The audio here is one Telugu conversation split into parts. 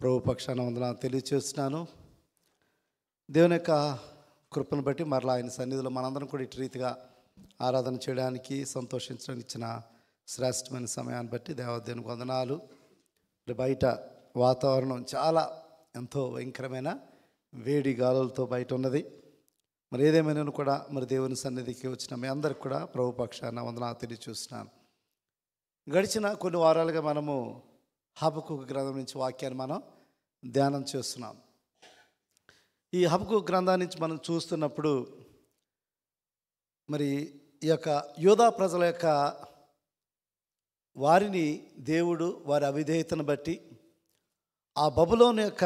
ప్రభు పక్షాన వందనాలు తెలియచేస్తున్నాను. దేవుని యొక్క కృపను బట్టి మరలా ఆయన సన్నిధిలో మనందరం కూడా ఇటు రీతిగా ఆరాధన చేయడానికి సంతోషించడానికి ఇచ్చిన శ్రేష్టమైన సమయాన్ని బట్టి దేవదేవునికి వందనాలు. బయట వాతావరణం చాలా ఎంతో భయంకరమైన వేడి గాలులతో బయట ఉన్నది. మరి ఏదేమైనా కూడా మరి దేవుని సన్నిధికి వచ్చిన మీ అందరికి కూడా ప్రభు పక్షాన వందనాలు తెలియచేస్తున్నాను. గడిచిన కొన్ని వారాలుగా మనము హబక్కూకు గ్రంథం నుంచి వాక్యాన్ని మనం ధ్యానం చేస్తున్నాం. ఈ హబక్కూకు గ్రంథాన్ని నుంచి మనం చూస్తున్నప్పుడు మరి ఈ యొక్క యూదా ప్రజల యొక్క వారిని దేవుడు వారి అవిధేయతను బట్టి ఆ బబులోను యొక్క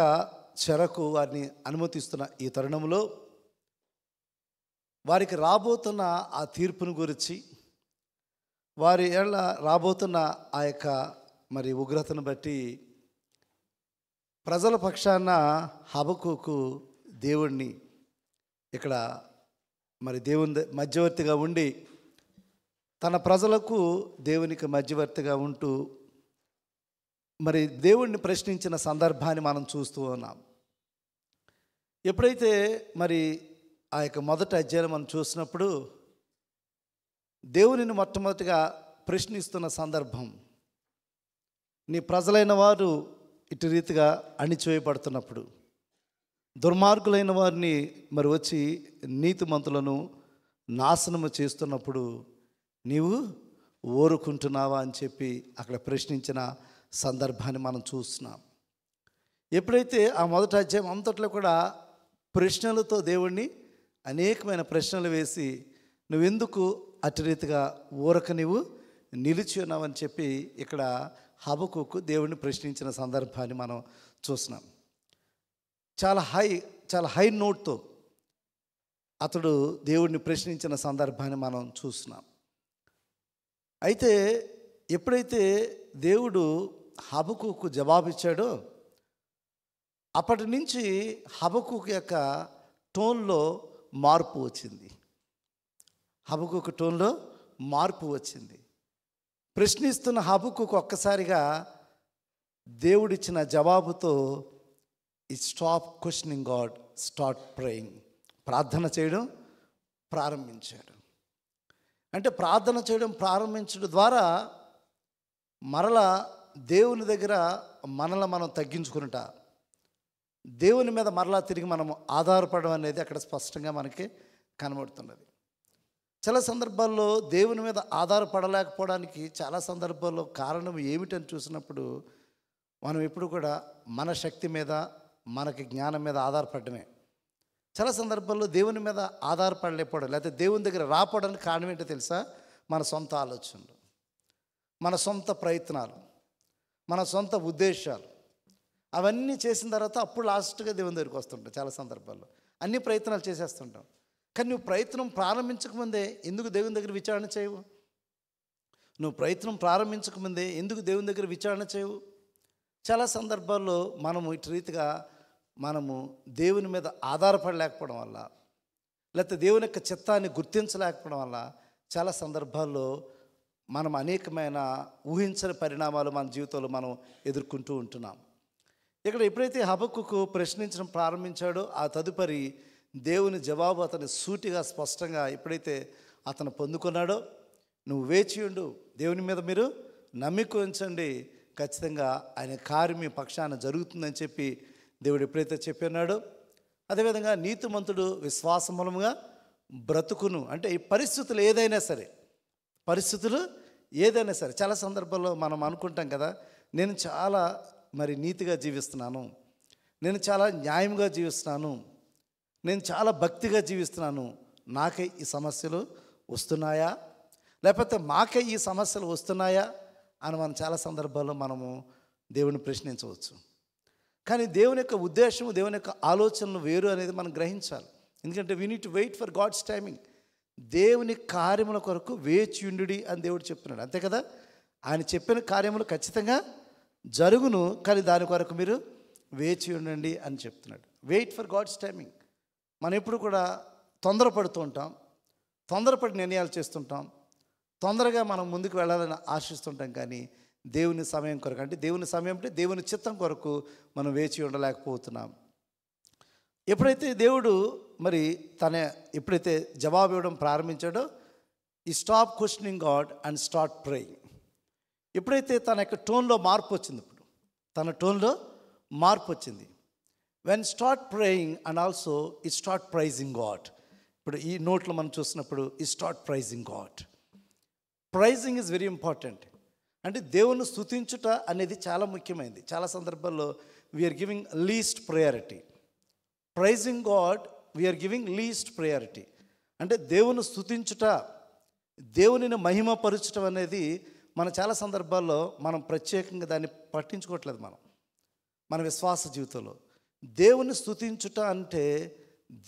చెరకు వారిని అనుమతిస్తున్న ఈ తరుణంలో వారికి రాబోతున్న ఆ తీర్పును గురించి, వారి ఏళ్ళ రాబోతున్న ఆ యొక్క మరి ఉగ్రతను బట్టి ప్రజల పక్షాన హబక్కూకు దేవుణ్ణి ఇక్కడ మరి దేవుని మధ్యవర్తిగా ఉండి తన ప్రజలకు దేవునికి మధ్యవర్తిగా ఉంటూ మరి దేవుణ్ణి ప్రశ్నించిన సందర్భాన్ని మనం చూస్తూ ఉన్నాం. ఎప్పుడైతే మరి ఆ యొక్క మొదటి అధ్యాయం మనం చూసినప్పుడు దేవునిని మొట్టమొదటిగా ప్రశ్నిస్తున్న సందర్భం, నీ ప్రజలైన వారు ఇటు రీతిగా అణిచివేయబడుతున్నప్పుడు, దుర్మార్గులైన వారిని మరి వచ్చి నీతిమంతులను నాశనము చేస్తున్నప్పుడు నీవు ఊరుకుంటున్నావా అని చెప్పి అక్కడ ప్రశ్నించిన సందర్భాన్ని మనం చూస్తున్నాం. ఎప్పుడైతే ఆ మొదటి అధ్యాయం అంతట్లో కూడా ప్రశ్నలతో దేవుణ్ణి అనేకమైన ప్రశ్నలు వేసి నువ్వెందుకు అటు రీతిగా ఊరక నీవు నిలిచి ఉన్నావని చెప్పి ఇక్కడ హబక్కూకు దేవుణ్ణి ప్రశ్నించిన సందర్భాన్ని మనం చూస్తున్నాం. చాలా హై నోట్తో అతడు దేవుడిని ప్రశ్నించిన సందర్భాన్ని మనం చూస్తున్నాం. అయితే ఎప్పుడైతే దేవుడు హబక్కూకు జవాబిచ్చాడో అప్పటి నుంచి హబక్కూకు యొక్క టోన్లో మార్పు వచ్చింది. హబక్కూకు టోన్లో మార్పు వచ్చింది. ప్రశ్నిస్తున్న హబక్కూకు ఒక్కసారిగా దేవుడిచ్చిన జవాబుతో ఈ stop questioning God, start praying, ప్రార్థన చేయడం ప్రారంభించాడు. అంటే ప్రార్థన చేయడం ప్రారంభించడం ద్వారా మరలా దేవుని దగ్గర మనల్ని మనం తగ్గించుకునుట, దేవుని మీద మరలా తిరిగి మనం ఆధారపడడం అనేది అక్కడ స్పష్టంగా మనకి కనబడుతున్నది. చాలా సందర్భాల్లో దేవుని మీద ఆధారపడలేకపోవడానికి చాలా సందర్భాల్లో కారణం ఏమిటని చూసినప్పుడు మనం ఎప్పుడు కూడా మన శక్తి మీద, మనకి జ్ఞానం మీద ఆధారపడమే. చాలా సందర్భాల్లో దేవుని మీద ఆధారపడలేకపోవడం, లేకపోతే దేవుని దగ్గర రాపోవడానికి కారణం ఏంటో తెలుసా? మన సొంత ఆలోచనలు, మన సొంత ప్రయత్నాలు, మన సొంత ఉద్దేశాలు. అవన్నీ చేసిన తర్వాత అప్పుడు లాస్ట్గా దేవుని దగ్గరికి వస్తుంటాం. చాలా సందర్భాల్లో అన్ని ప్రయత్నాలు చేసేస్తుంటాం. కానీ నువ్వు ప్రయత్నం ప్రారంభించకముందే ఎందుకు దేవుని దగ్గర విచారణ చేయవు? నువ్వు ప్రయత్నం ప్రారంభించకముందే ఎందుకు దేవుని దగ్గర విచారణ చేయవు? చాలా సందర్భాల్లో మనము ఇటు రీతిగా మనము దేవుని మీద ఆధారపడలేకపోవడం వల్ల, లేకపోతే దేవుని యొక్క చిత్తాన్ని గుర్తించలేకపోవడం వల్ల చాలా సందర్భాల్లో మనం అనేకమైన ఊహించని పరిణామాలు మన జీవితంలో మనం ఎదుర్కొంటూ ఉంటున్నాం. ఇక్కడ ఎప్పుడైతే హబక్కూకు ప్రశ్నించడం ప్రారంభించాడో ఆ తదుపరి దేవుని జవాబు అతని సూటిగా స్పష్టంగా ఎప్పుడైతే అతను పొందుకున్నాడో, నువ్వు వేచి ఉండు, దేవుని మీద మీరు నమ్మిక ఉంచండి, ఖచ్చితంగా ఆయన కార్యం మీ పక్షాన జరుగుతుందని చెప్పి దేవుడు ఎప్పుడైతే చెప్పినాడో, అదేవిధంగా నీతిమంతుడు విశ్వాస మూలముగా బ్రతుకును. అంటే ఈ పరిస్థితులు ఏదైనా సరే చాలా సందర్భాల్లో మనం అనుకుంటాం కదా, నేను చాలా మరి నీతిగా జీవిస్తున్నాను, నేను చాలా న్యాయంగా జీవిస్తున్నాను, నేను చాలా భక్తిగా జీవిస్తున్నాను, నాకే ఈ సమస్యలు వస్తున్నాయా, లేకపోతే మాకే ఈ సమస్యలు వస్తున్నాయా అని మనం చాలా సందర్భాల్లో మనము దేవుని ప్రశ్నించవచ్చు. కానీ దేవుని యొక్క ఉద్దేశం, దేవుని యొక్క ఆలోచనలు వేరు అనేది మనం గ్రహించాలి. ఎందుకంటే we need to wait for God's timing. దేవుని కార్యముల కొరకు వేచియుండుడి అని దేవుడు చెప్తున్నాడు, అంతే కదా. ఆయన చెప్పిన కార్యములు ఖచ్చితంగా జరుగును, కానీ దాని కొరకు మీరు వేచి ఉండండి అని చెప్తున్నాడు. Wait for God's timing. మనం ఎప్పుడు కూడా తొందరపడుతూ ఉంటాం, తొందరపడి నిర్ణయాలు చేస్తుంటాం, తొందరగా మనం ముందుకు వెళ్ళాలని ఆశిస్తుంటాం. కానీ దేవుని సమయం కొరకు, అంటే దేవుని సమయం అంటే దేవుని చిత్తం కొరకు మనం వేచి ఉండలేకపోతున్నాం. ఎప్పుడైతే దేవుడు మరి ఎప్పుడైతే జవాబు ఇవ్వడం ప్రారంభించాడో, ఈ stop questioning God and start praying. ఎప్పుడైతే తన యొక్క టోన్లో మార్పు వచ్చింది, ఇప్పుడు తన టోన్లో మార్పు వచ్చింది. When start praying and also he start praising God. ఇప్పుడు ఈ నోట్లో మనం చూసినప్పుడు he start praising God. Praising is very important. అంటే దేవుని స్తుతించుట అనేది చాలా ముఖ్యమైనది. చాలా సందర్భాల్లో we are giving least priority. Praising God we are giving least priority. అంటే దేవుని స్తుతించుట, దేవునిని మహిమపరచడం అనేది మన చాలా సందర్భాల్లో మనం ప్రత్యేకంగా దాన్ని పట్టించుకోవట్లేదు. మన విశ్వాస జీవితంలో దేవుని స్తుతించుట అంటే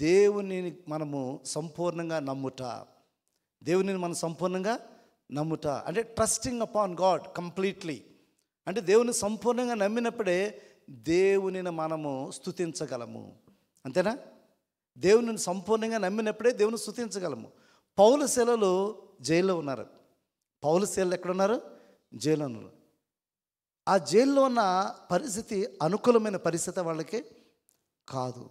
దేవునిని మనము సంపూర్ణంగా నమ్ముట, దేవునిని మనం సంపూర్ణంగా నమ్ముట, అంటే ట్రస్టింగ్ అపాన్ గాడ్ కంప్లీట్లీ. అంటే దేవుని సంపూర్ణంగా నమ్మినప్పుడే దేవునిని మనము స్తుతించగలము. అంతేనా? దేవునిని సంపూర్ణంగా నమ్మినప్పుడే దేవుని స్తుతించగలము. పౌలు శీలలు జైల్లో ఉన్నారు. పౌలు శీలలు ఎక్కడున్నారు? జైల్లో ఉన్నారు. ఆ జైల్లో ఉన్న పరిస్థితి అనుకూలమైన పరిస్థితి వాళ్ళకి కాదు.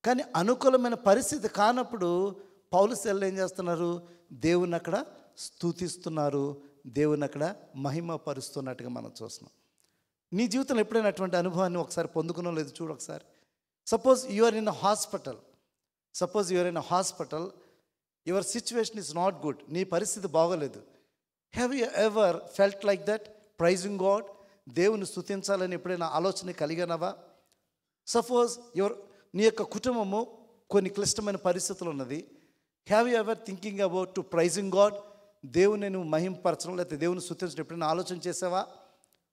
కానీ అనుకూలమైన పరిస్థితి కానప్పుడు పౌలు శీలలు ఏం చేస్తున్నారు? దేవుని అక్కడ స్తుతిస్తున్నారు, దేవుని అక్కడ మహిమపరుస్తున్నట్టుగా మనం చూస్తున్నాం. నీ జీవితంలో ఎప్పుడైనా అటువంటి అనుభవాన్ని ఒకసారి పొందుకున్నాం లేదు చూడు ఒకసారి. Suppose you are in a hospital, your situation is not good, నీ పరిస్థితి బాగోలేదు. Have you ever felt like that praising God? దేవుని స్తుతించాలని ఎప్పుడైనా ఆలోచన కలిగినవా? సపోజ్ నీ యొక్క కుటుంబము కొన్ని క్లిష్టమైన పరిస్థితులు ఉన్నది. Have you ever thinking about to pricing God? దేవుని నువ్వు మహింపరచడం లేకపోతే దేవుని స్తుతించడం ఎప్పుడైనా ఆలోచన చేసావా?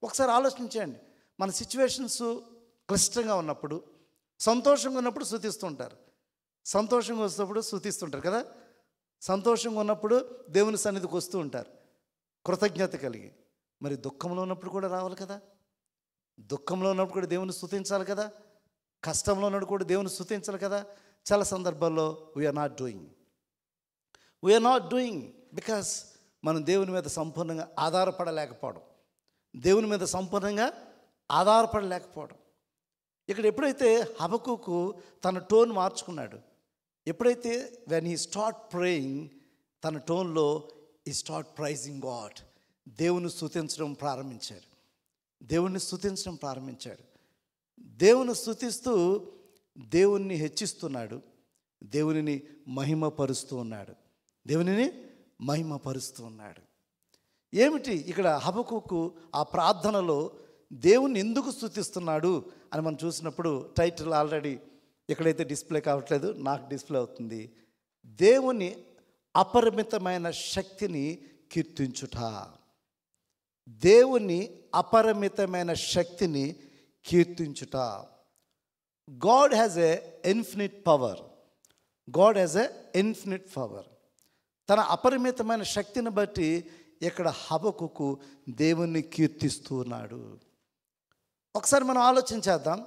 ఒకసారి ఆలోచించండి. మన సిచ్యువేషన్స్ క్లిష్టంగా ఉన్నప్పుడు, సంతోషంగా ఉన్నప్పుడు స్తుతిస్తుంటారు, సంతోషంగా వచ్చినప్పుడు స్తుతిస్తుంటారు కదా. సంతోషంగా ఉన్నప్పుడు దేవుని సన్నిధికి వస్తూ ఉంటారు కృతజ్ఞత కలిగి. మరి దుఃఖంలో ఉన్నప్పుడు కూడా రావాలి కదా, దుఃఖంలో ఉన్నప్పుడు కూడా దేవుని స్తుతించాలి కదా, కష్టంలో ఉన్నప్పుడు కూడా దేవుని స్తుతించాలి కదా. చాలా సందర్భాల్లో వీఆర్ నాట్ డూయింగ్ బికాస్ మనం దేవుని మీద సంపూర్ణంగా ఆధారపడలేకపోవడం, దేవుని మీద సంపూర్ణంగా ఆధారపడలేకపోవడం. ఇక్కడ ఎప్పుడైతే హబక్కూకు తన టోన్ మార్చుకున్నాడు, ఎప్పుడైతే వెన్ హీ స్టార్ట్ ప్రేయింగ్, తన టోన్లో ఈ స్టార్ట్ ప్రైజింగ్ గాడ్, దేవుని స్తుతించడం ప్రారంభించాడు. దేవుని స్తుతిస్తూ దేవుణ్ణి హెచ్చిస్తున్నాడు, దేవునిని మహిమపరుస్తూ ఉన్నాడు. ఏమిటి ఇక్కడ హబక్కూకు ఆ ప్రార్థనలో దేవుణ్ణి ఎందుకు స్తుతిస్తున్నాడు అని మనం చూసినప్పుడు టైటిల్ ఆల్రెడీ ఎక్కడైతే డిస్ప్లే కావట్లేదు, నాకు డిస్ప్లే అవుతుంది. దేవుని అపరిమితమైన శక్తిని కీర్తించుట. దేవుని అపరిమితమైన శక్తిని కీర్తించుట. God has a infinite power. తన అపరిమితమైన శక్తిని బట్టి ఇక్కడ హబక్కూకు దేవుణ్ణి కీర్తిస్తూ ఉన్నాడు. ఒకసారి మనం ఆలోచించేద్దాం.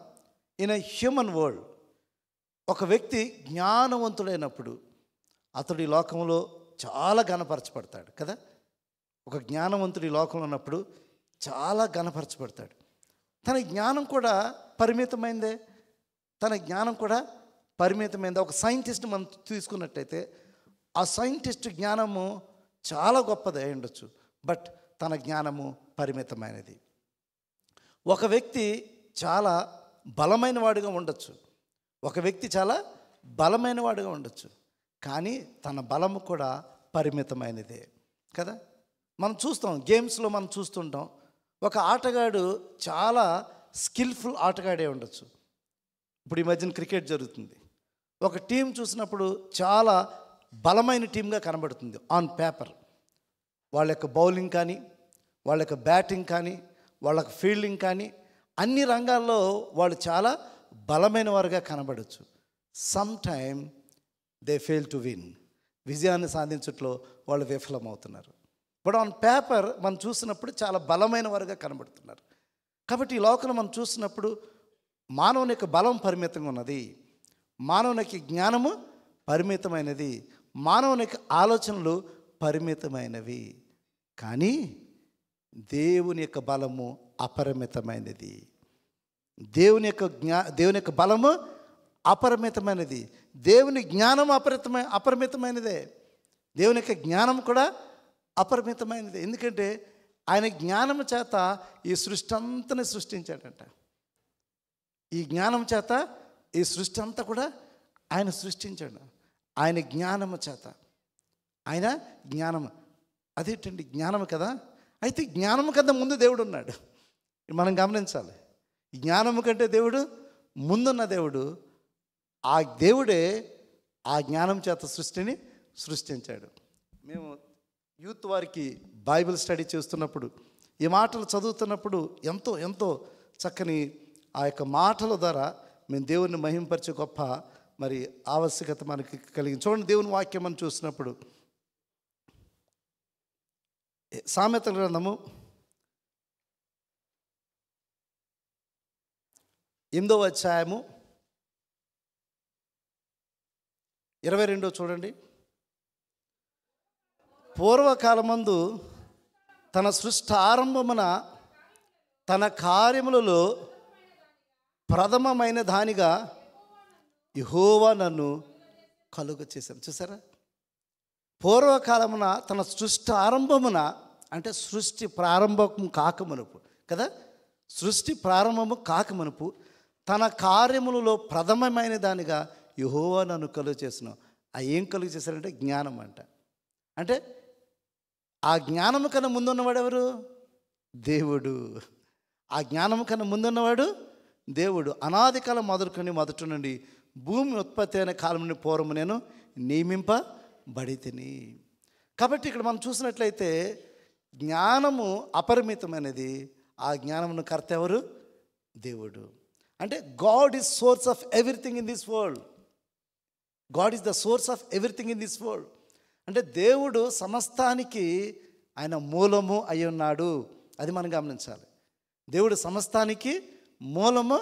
ఇన్ ఎ హ్యూమన్ వరల్డ్, ఒక వ్యక్తి జ్ఞానవంతుడైనప్పుడు అతడు ఈ లోకంలో చాలా ఘనపరచబడతాడు కదా. ఒక జ్ఞానవంతుడు ఈ లోకంలో ఉన్నప్పుడు చాలా ఘనపరచబడతాడు. తన జ్ఞానం కూడా పరిమితమైందే. ఒక సైంటిస్ట్ మనం తీసుకున్నట్టయితే ఆ సైంటిస్ట్ జ్ఞానము చాలా గొప్పది అయి ఉండొచ్చు, బట్ తన జ్ఞానము పరిమితమైనది. ఒక వ్యక్తి చాలా బలమైన వాడుగా ఉండొచ్చు, కానీ తన బలము కూడా పరిమితమైనదే కదా. మనం చూస్తాం, గేమ్స్లో మనం చూస్తుంటాం, ఒక ఆటగాడు చాలా స్కిల్ఫుల్ ఆటగాడే ఉండొచ్చు. ఇప్పుడు ఈ మధ్యన క్రికెట్ జరుగుతుంది, ఒక టీం చూసినప్పుడు చాలా బలమైన టీంగా కనబడుతుంది ఆన్ పేపర్. వాళ్ళ యొక్క బౌలింగ్ కానీ, వాళ్ళ యొక్క బ్యాటింగ్ కానీ, వాళ్ళ యొక్క ఫీల్డింగ్ కానీ, అన్ని రంగాల్లో వాళ్ళు చాలా బలమైన వారుగా కనబడవచ్చు. Some time they fail to win. విజయాన్ని సాధించట్లో వాళ్ళు విఫలమవుతున్నారు. బట్ ఆన్ పేపర్ మనం చూసినప్పుడు చాలా బలమైన వారుగా కనబడుతున్నారు. కాబట్టి ఈ లోకంలో మనం చూసినప్పుడు మానవుని యొక్క బలం పరిమితంగా ఉన్నది, మానవుని యొక్క జ్ఞానము పరిమితమైనది, మానవుని యొక్క ఆలోచనలు పరిమితమైనవి. కానీ దేవుని యొక్క బలము అపరిమితమైనది. దేవుని యొక్క బలము అపరిమితమైనది. దేవుని జ్ఞానం అపరిమితమైనదే. దేవుని యొక్క జ్ఞానం కూడా అపరిమితమైనది. ఎందుకంటే ఆయన జ్ఞానం చేత ఈ సృష్టి అంతని సృష్టించాడంట. ఈ జ్ఞానం చేత ఈ సృష్టి అంతా కూడా ఆయన సృష్టించాడు. ఆయన జ్ఞానము చేత, ఆయన జ్ఞానం. అదేంటండి జ్ఞానం కదా. అయితే జ్ఞానము కన్నా ముందు దేవుడు ఉన్నాడు. మనం గమనించాలి. జ్ఞానము కంటే దేవుడు ముందున్న దేవుడు. ఆ దేవుడే ఆ జ్ఞానం చేత సృష్టిని సృష్టించాడు. మేము యూత్ వారికి బైబిల్ స్టడీ చేస్తున్నప్పుడు ఈ మాటలు చదువుతున్నప్పుడు ఎంతో ఎంతో చక్కని ఆ యొక్క మాటల ద్వారా మేము దేవుణ్ణి మహింపరిచే గొప్ప మరి ఆవశ్యకత మనకి కలిగింది. చూడండి, దేవుని వాక్యం మనం చూసినప్పుడు సామెతల గ్రంథము 8వ అధ్యాయము 22 చూడండి. పూర్వకాలమందు తన సృష్టి ఆరంభమున తన కార్యములలో ప్రథమమైన దానిగా యెహోవా నన్ను కలుగ చేశాను. చూసారా, పూర్వకాలమున తన సృష్టి ఆరంభమున అంటే సృష్టి ప్రారంభం కాకమునుపు కదా, సృష్టి ప్రారంభము కాకమునుపు తన కార్యములలో ప్రథమమైన దానిగా యెహోవా నన్ను కలుగ చేసిన. ఆ ఏం కలుగ చేశారంటే జ్ఞానం అంట. అంటే ఆ జ్ఞానము కన్నా ముందున్నవాడు ఎవరు? దేవుడు. ఆ జ్ఞానము కన్నా ముందున్నవాడు దేవుడు. అనాది కాలం మొదటి నుండి భూమి ఉత్పత్తి అయిన కాలం నుండి పూర్వము నేను నియమింపబడి తిని. కాబట్టి ఇక్కడ మనం చూసినట్లయితే జ్ఞానము అపరిమితమైనది. ఆ జ్ఞానమును కర్త ఎవరు? దేవుడు. అంటే God is source of everything in this world. God is the source of everything in this world. అంటే దేవుడు సమస్తానికి ఆయన మూలము అయి ఉన్నాడు. అది మనం గమనించాలి. దేవుడు సమస్తానికి మూలము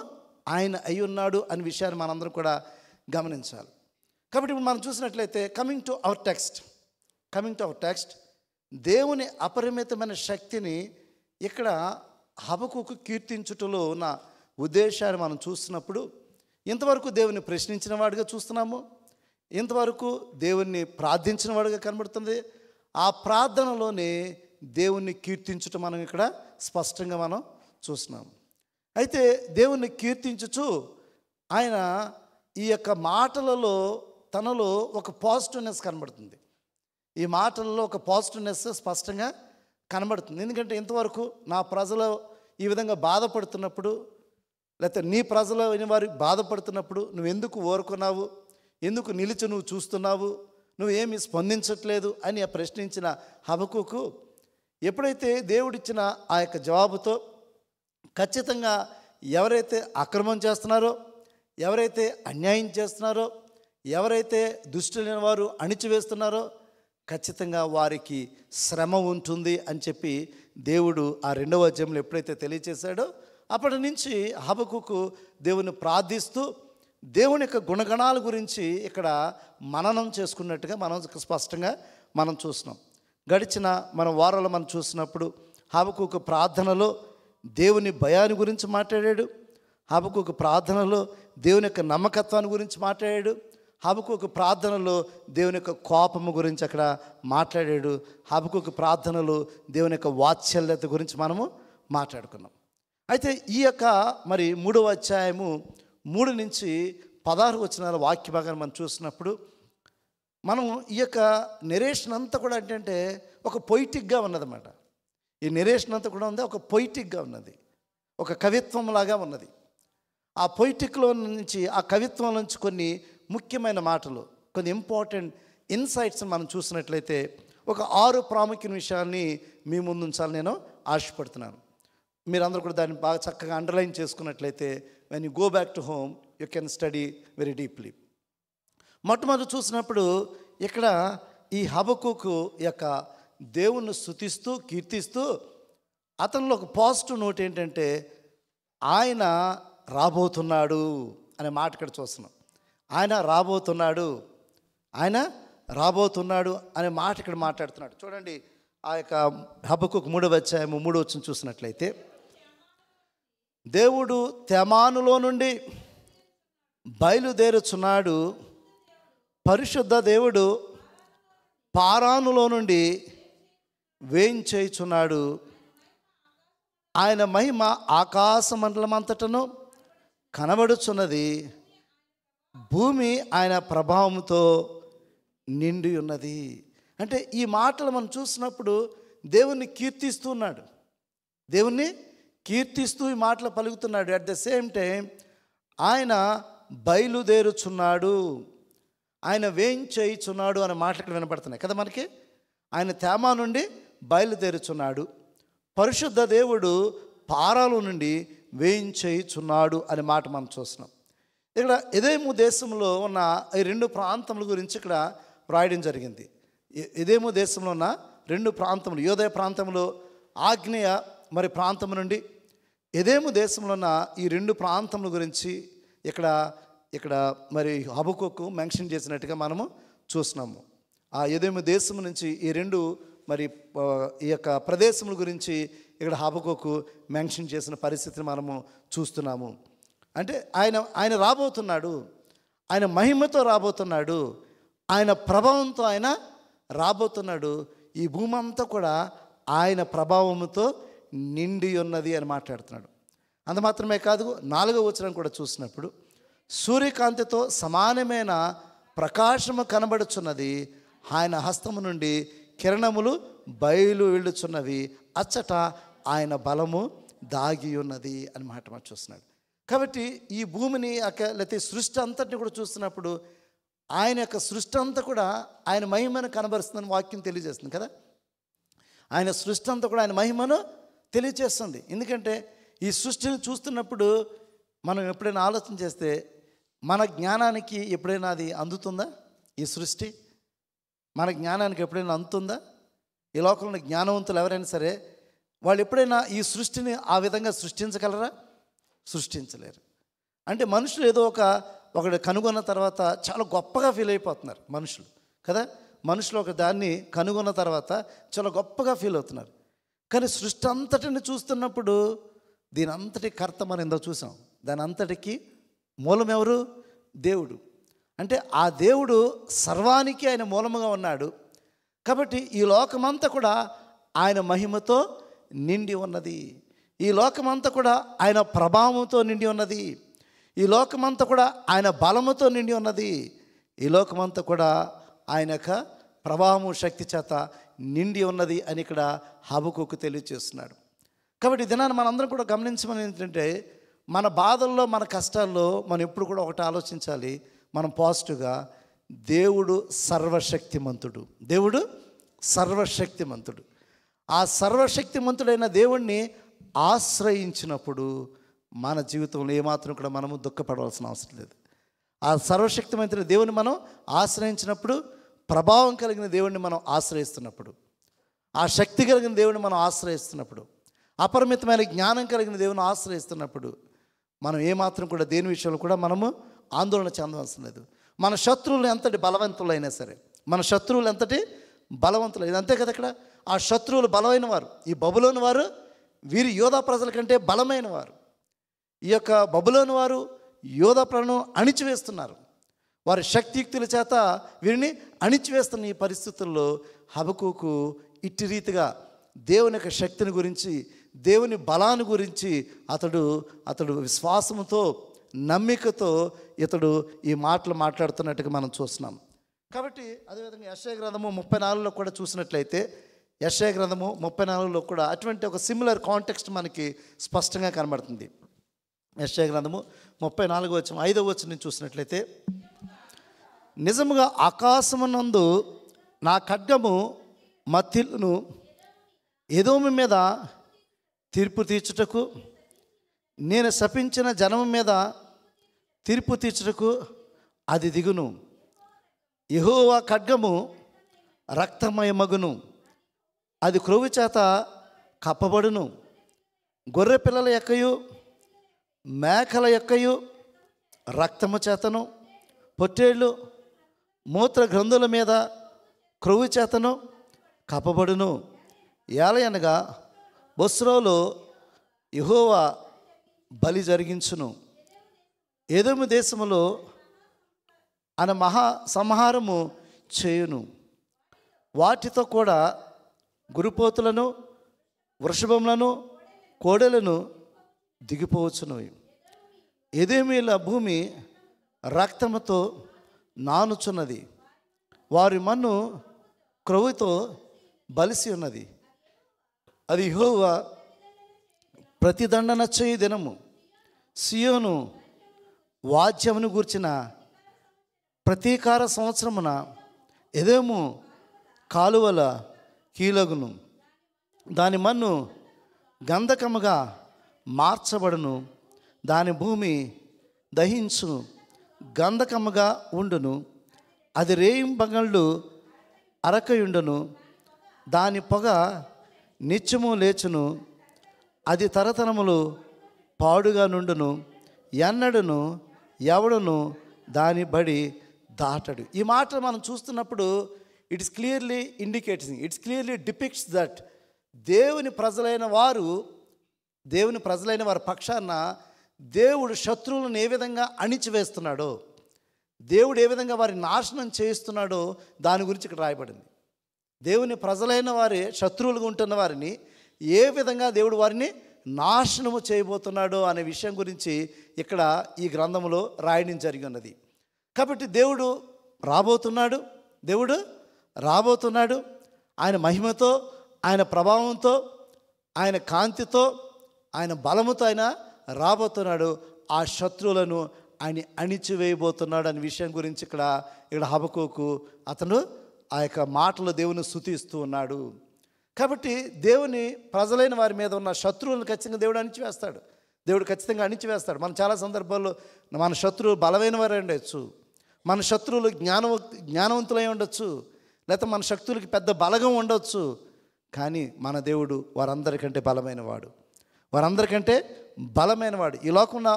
ఆయన అయి ఉన్నాడు అనే విషయాన్ని మనందరం కూడా గమనించాలి. కాబట్టి ఇప్పుడు మనం చూసినట్లయితే కమింగ్ టు అవర్ టెక్స్ట్, దేవుని అపరిమితమైన శక్తిని ఇక్కడ హబక్కూకు కీర్తించుటలో ఉన్న ఉద్దేశాన్ని మనం చూస్తున్నప్పుడు ఇంతవరకు దేవుని ప్రశ్నించిన వాడిగా చూస్తున్నాము, ఇంతవరకు దేవుణ్ణి ప్రార్థించిన వాడిగా కనబడుతుంది. ఆ ప్రార్థనలోనే దేవుణ్ణి కీర్తించుట మనం ఇక్కడ స్పష్టంగా మనం చూస్తున్నాము. అయితే దేవుణ్ణి కీర్తించుచు ఆయన ఈ యొక్క మాటలలో తనలో ఒక పాజిటివ్నెస్ కనబడుతుంది. ఈ మాటలలో ఒక పాజిటివ్నెస్ స్పష్టంగా కనబడుతుంది. ఎందుకంటే ఇంతవరకు నా ప్రజలు ఈ విధంగా బాధపడుతున్నప్పుడు, లేకపోతే నీ ప్రజలు వారు బాధపడుతున్నప్పుడు నువ్వు ఎందుకు ఊరుకున్నావు, ఎందుకు నిలిచి నువ్వు చూస్తున్నావు, నువ్వేమీ స్పందించట్లేదు అని ప్రశ్నించిన హబక్కూకు ఎప్పుడైతే దేవుడిచ్చిన ఆ యొక్క జవాబుతో ఖచ్చితంగా ఎవరైతే అక్రమం చేస్తున్నారో, ఎవరైతే అన్యాయం చేస్తున్నారో, ఎవరైతే దుష్టులైన వారు అణిచివేస్తున్నారో ఖచ్చితంగా వారికి శ్రమ ఉంటుంది అని చెప్పి దేవుడు ఆ 2వ అధ్యాయంలో ఎప్పుడైతే తెలియచేశాడో అప్పటి నుంచి హబక్కూకు దేవుని ప్రార్థిస్తూ దేవుని యొక్క గుణగణాల గురించి ఇక్కడ మననం చేసుకున్నట్టుగా మనం స్పష్టంగా మనం చూస్తున్నాం. గడిచిన మన వారాలు మనం చూసినప్పుడు హబక్కూకు ప్రార్థనలో దేవుని భయాన్ని గురించి మాట్లాడాడు. హబక్కూకు ప్రార్థనలో దేవుని యొక్క నమ్మకత్వాన్ని గురించి మాట్లాడాడు. హబక్కూకు ప్రార్థనలో దేవుని యొక్క కోపము గురించి అక్కడ మాట్లాడాడు. హబక్కూకు ప్రార్థనలో దేవుని యొక్క వాత్సల్యత గురించి మనము మాట్లాడుకున్నాం. అయితే ఈ యొక్క మరి 3వ అధ్యాయము 3 నుంచి 16 వచనాల వాక్య భాగాన్ని మనం చూసినప్పుడు మనం ఈ యొక్క నెరేషన్ అంతా కూడా ఏంటంటే ఒక పొయిటిక్గా ఉన్నదన్నమాట. ఈ నెరేషన్ అంతా కూడా ఉంది, ఒక పొయిటిక్గా ఉన్నది, ఒక కవిత్వం లాగా ఉన్నది. ఆ పొయిటిక్లో నుంచి, ఆ కవిత్వం నుంచి కొన్ని ముఖ్యమైన మాటలు, కొన్ని ఇంపార్టెంట్ ఇన్సైట్స్ మనం చూసినట్లయితే ఒక 6 ప్రాముఖ్యమైన విషయాన్ని మీ ముందు ఉంచాలని నేను ఆశపడుతున్నాను. మీరందరూ కూడా దాన్ని బాగా చక్కగా అండర్లైన్ చేసుకున్నట్లయితే when you go back to home you can study very deeply. మొట్టమొదటి చూసినప్పుడు ఇక్కడ ఈ హబక్కూకు యొక్క దేవుణ్ణి స్తుతిస్తూ కీర్తిస్తూ అతనిలో ఒక పాజిటివ్ నోట్ ఏంటంటే ఆయన రాబోతున్నాడు అనే మాట ఇక్కడ చూస్తున్నాం. ఆయన రాబోతున్నాడు అనే మాట ఇక్కడ మాట్లాడుతున్నాడు. చూడండి, ఆ యొక్క హబక్కూకు 3:3 చూసినట్లయితే, దేవుడు తెమానులో నుండి బయలుదేరుచున్నాడు, పరిశుద్ధ దేవుడు పారానులో నుండి వేయించేయుచున్నాడు. ఆయన మహిమ ఆకాశ మండలం అంతటను కనబడుచున్నది, భూమి ఆయన ప్రభావంతో నిండి ఉన్నది. అంటే ఈ మాటలు మనం చూసినప్పుడు దేవుణ్ణి కీర్తిస్తున్నాడు, దేవుణ్ణి కీర్తిస్తూ ఈ మాటలు పలుకుతున్నాడు. అట్ ద సేమ్ టైం ఆయన బయలుదేరుచున్నాడు, ఆయన వేయించేయుచున్నాడు అనే మాటలు ఇక్కడ వినపడుతున్నాయి కదా మనకి. ఆయన తేమా నుండి బయలుదేరుచున్నాడు, పరిశుద్ధ దేవుడు పారాల నుండి వేయించేయుచున్నాడు అనే మాట మనం చూస్తున్నాం. ఇక్కడ ఎదేము దేశంలో ఉన్న ఈ 2 ప్రాంతముల గురించి ఇక్కడ వ్రాయడం జరిగింది. ఎదేము దేశంలో ఉన్న 2 ప్రాంతములు, యోదయ ప్రాంతంలో ఆగ్నేయ మరి ప్రాంతం నుండి ఎదేము దేశంలో ఉన్న ఈ 2 ప్రాంతముల గురించి ఇక్కడ మరి హబక్కూకు మెన్షన్ చేసినట్టుగా మనము చూస్తున్నాము. ఆ ఎదేము దేశం నుంచి ఈ 2 మరి ఈ యొక్క ప్రదేశముల గురించి ఇక్కడ హబక్కూకు మెన్షన్ చేసిన పరిస్థితిని మనము చూస్తున్నాము. అంటే ఆయన రాబోతున్నాడు, ఆయన మహిమతో రాబోతున్నాడు, ఆయన ప్రభావంతో ఆయన రాబోతున్నాడు. ఈ భూమి అంతా కూడా ఆయన ప్రభావంతో నిండి ఉన్నది అని మాట్లాడుతున్నాడు. అంత మాత్రమే కాదు, 4వ వచనం కూడా చూసినప్పుడు, సూర్యకాంతితో సమానమైన ప్రకాశము కనబడుచున్నది, ఆయన హస్తము నుండి కిరణములు బయలు వెళ్ళుచున్నవి, అచ్చట ఆయన బలము దాగి ఉన్నది అని మాట మనం చూస్తున్నాడు. కాబట్టి ఈ భూమిని లేకపోతే సృష్టి అంతటిని కూడా చూస్తున్నప్పుడు ఆయన యొక్క సృష్టి అంతా కూడా ఆయన మహిమను కనబరుస్తుందని వాక్యం తెలియజేస్తుంది కదా. ఆయన సృష్టి అంతా కూడా ఆయన మహిమను తెలియజేస్తుంది. ఎందుకంటే ఈ సృష్టిని చూస్తున్నప్పుడు మనం ఎప్పుడైనా ఆలోచన చేస్తే మన జ్ఞానానికి ఎప్పుడైనా అది అందుతుందా? ఈ సృష్టి మన జ్ఞానానికి ఎప్పుడైనా అందుతుందా? ఈ లోకంలో జ్ఞానవంతులు ఎవరైనా సరే వాళ్ళు ఎప్పుడైనా ఈ సృష్టిని ఆ విధంగా సృష్టించగలరా? సృష్టించలేరు. అంటే మనుషులు ఏదో ఒకటి కనుగొన్న తర్వాత చాలా గొప్పగా ఫీల్ అయిపోతున్నారు మనుషులు కదా. మనుషులు ఒక దాన్ని కనుగొన్న తర్వాత చాలా గొప్పగా ఫీల్ అవుతున్నారు. కానీ సృష్టి అంతటిని చూస్తున్నప్పుడు దీని అంతటి కర్త మనం ఇందో చూసాం, దాని అంతటికి మూలం ఎవరు? దేవుడు. అంటే ఆ దేవుడు సర్వానికి ఆయన మూలముగా ఉన్నాడు. కాబట్టి ఈ లోకమంతా కూడా ఆయన మహిమతో నిండి ఉన్నది, ఈ లోకమంతా కూడా ఆయన ప్రభావంతో నిండి ఉన్నది, ఈ లోకమంతా కూడా ఆయన బలముతో నిండి ఉన్నది, ఈ లోకమంతా కూడా ఆయన యొక్క ప్రభావము శక్తి చేత నిండి ఉన్నది అని ఇక్కడ హబక్కూకు తెలియజేస్తున్నాడు. కాబట్టి దినాన్ని మనందరం కూడా గమనించమని ఏంటంటే, మన బాధల్లో మన కష్టాల్లో మనం ఎప్పుడు కూడా ఒకటి ఆలోచించాలి, మనం పాజిటివ్గా, దేవుడు సర్వశక్తిమంతుడు, దేవుడు సర్వశక్తిమంతుడు. ఆ సర్వశక్తిమంతుడైన దేవుణ్ణి ఆశ్రయించినప్పుడు మన జీవితంలో ఏమాత్రం కూడా మనము దుఃఖపడవలసిన అవసరం లేదు. ఆ సర్వశక్తిమంతుడైన దేవుని మనం ఆశ్రయించినప్పుడు, ప్రభావం కలిగిన దేవుణ్ణి మనం ఆశ్రయిస్తున్నప్పుడు, ఆ శక్తి కలిగిన దేవుని మనం ఆశ్రయిస్తున్నప్పుడు, అపరిమితమైన జ్ఞానం కలిగిన దేవుని ఆశ్రయిస్తున్నప్పుడు మనం ఏమాత్రం కూడా దేని విషయంలో కూడా మనము ఆందోళన చెందవలసిన లేదు. మన శత్రువులు ఎంతటి బలవంతులైనా సరే, మన శత్రువులు ఎంతటి బలవంతులైన అంతే కదా. ఇక్కడ ఆ శత్రువులు బలమైన వారు, ఈ బబులోను వారు వీరి యోధా ప్రజల కంటే బలమైన వారు. ఈ యొక్క బబులోను వారు యోధా ప్రజలను అణిచివేస్తున్నారు, వారి శక్తియుక్తుల చేత వీరిని అణిచివేస్తున్న ఈ పరిస్థితుల్లో హబక్కూకు ఇట్టి రీతిగా దేవుని యొక్క శక్తిని గురించి, దేవుని బలాన్ని గురించి అతడు విశ్వాసంతో, నమ్మికతో ఇతడు ఈ మాటలు మాట్లాడుతున్నట్టుగా మనం చూస్తున్నాం. కాబట్టి అదేవిధంగా యెషయా గ్రంథము 34లో కూడా చూసినట్లయితే, యెషయా గ్రంథము 34లో కూడా అటువంటి ఒక సిమిలర్ కాంటెక్స్ట్ మనకి స్పష్టంగా కనబడుతుంది. యెషయా గ్రంథము 34:5 వచనం చూసినట్లయితే, నిజముగా ఆకాశమునందు నా ఖడ్గము మత్తిల్లును, ఎదోము మీద తీర్పు తీర్చుటకు, నేను శపించిన జనము మీద తీర్పు తీర్చుటకు అది దిగును. యెహోవా ఖడ్గము రక్తమయమగును, అది క్రొవ్వు చేత కప్పబడును. గొర్రె పిల్లల యొక్కయు మేకల యొక్కయు రక్తము చేతను, పొట్టేళ్ళు మూత్ర గ్రంథుల మీద క్రొవ్వు చేతను కప్పబడును. ఏలయనగా బొస్రోలో యెహోవా బలి జరిగించును. ఎదోము దేశములో ఆయన మహా సంహారము చేయును. వాటితో కూడా గురిపోతులను, వృషభములను, కోడెలను దిగిపోవచ్చును. ఎదోమీయుల భూమి రక్తముతో నానుచున్నది, వారి మన్ను క్రొవ్వుతో బలిసి ఉన్నది. అది యెహోవా ప్రతిదండన చేయు దినము. సియోను వాద్యమును గూర్చిన ప్రతీకార సంవత్సరమున ఎదోము కాలువల కీలగును, దాని మన్ను గంధకముగా మార్చబడును, దాని భూమి దహించును, గంధకముగా ఉండును, అది రేయింబగళ్ళు అరకయుండును, దాని పొగ నిత్యము లేచును, అది తరతరములు పాడుగా నుండును, ఎన్నడును ఎవడును దాని బడి దాటడు. ఈ మాట మనం చూస్తున్నప్పుడు it's clearly indicates, it's clearly depicts that దేవుని ప్రజలైన వారి పక్షాన దేవుడు శత్రువులను ఏ విధంగా అణిచివేస్తున్నాడో, దేవుడు ఏ విధంగా వారిని నాశనం చేయిస్తున్నాడో దాని గురించి ఇక్కడ రాయబడింది. దేవుని ప్రజలైన వారి శత్రువులుగా ఉంటున్న వారిని ఏ విధంగా దేవుడు వారిని నాశనము చేయబోతున్నాడో అనే విషయం గురించి ఇక్కడ ఈ గ్రంథంలో రాయడం జరిగి ఉన్నది. కాబట్టి దేవుడు రాబోతున్నాడు. ఆయన మహిమతో, ఆయన ప్రభావంతో, ఆయన కాంతితో, ఆయన బలముతో ఆయన రాబోతున్నాడు. ఆ శత్రువులను ఆయన అణిచివేయబోతున్నాడు అనే విషయం గురించి ఇక్కడ హబక్కూకు అతను ఆ యొక్క మాటలో దేవుని స్తుతిస్తూ ఉన్నాడు. కాబట్టి దేవుని ప్రజలైన వారి మీద ఉన్న శత్రువులను ఖచ్చితంగా దేవుడు అణిచివేస్తాడు. మనం చాలా సందర్భాల్లో మన శత్రువులు బలమైన వారే ఉండొచ్చు, మన శత్రువులు జ్ఞానవంతులై ఉండొచ్చు, లేకపోతే మన శత్రువులకి పెద్ద బలగం ఉండొచ్చు. కానీ మన దేవుడు వారందరికంటే బలమైనవాడు. ఈ లోకంలో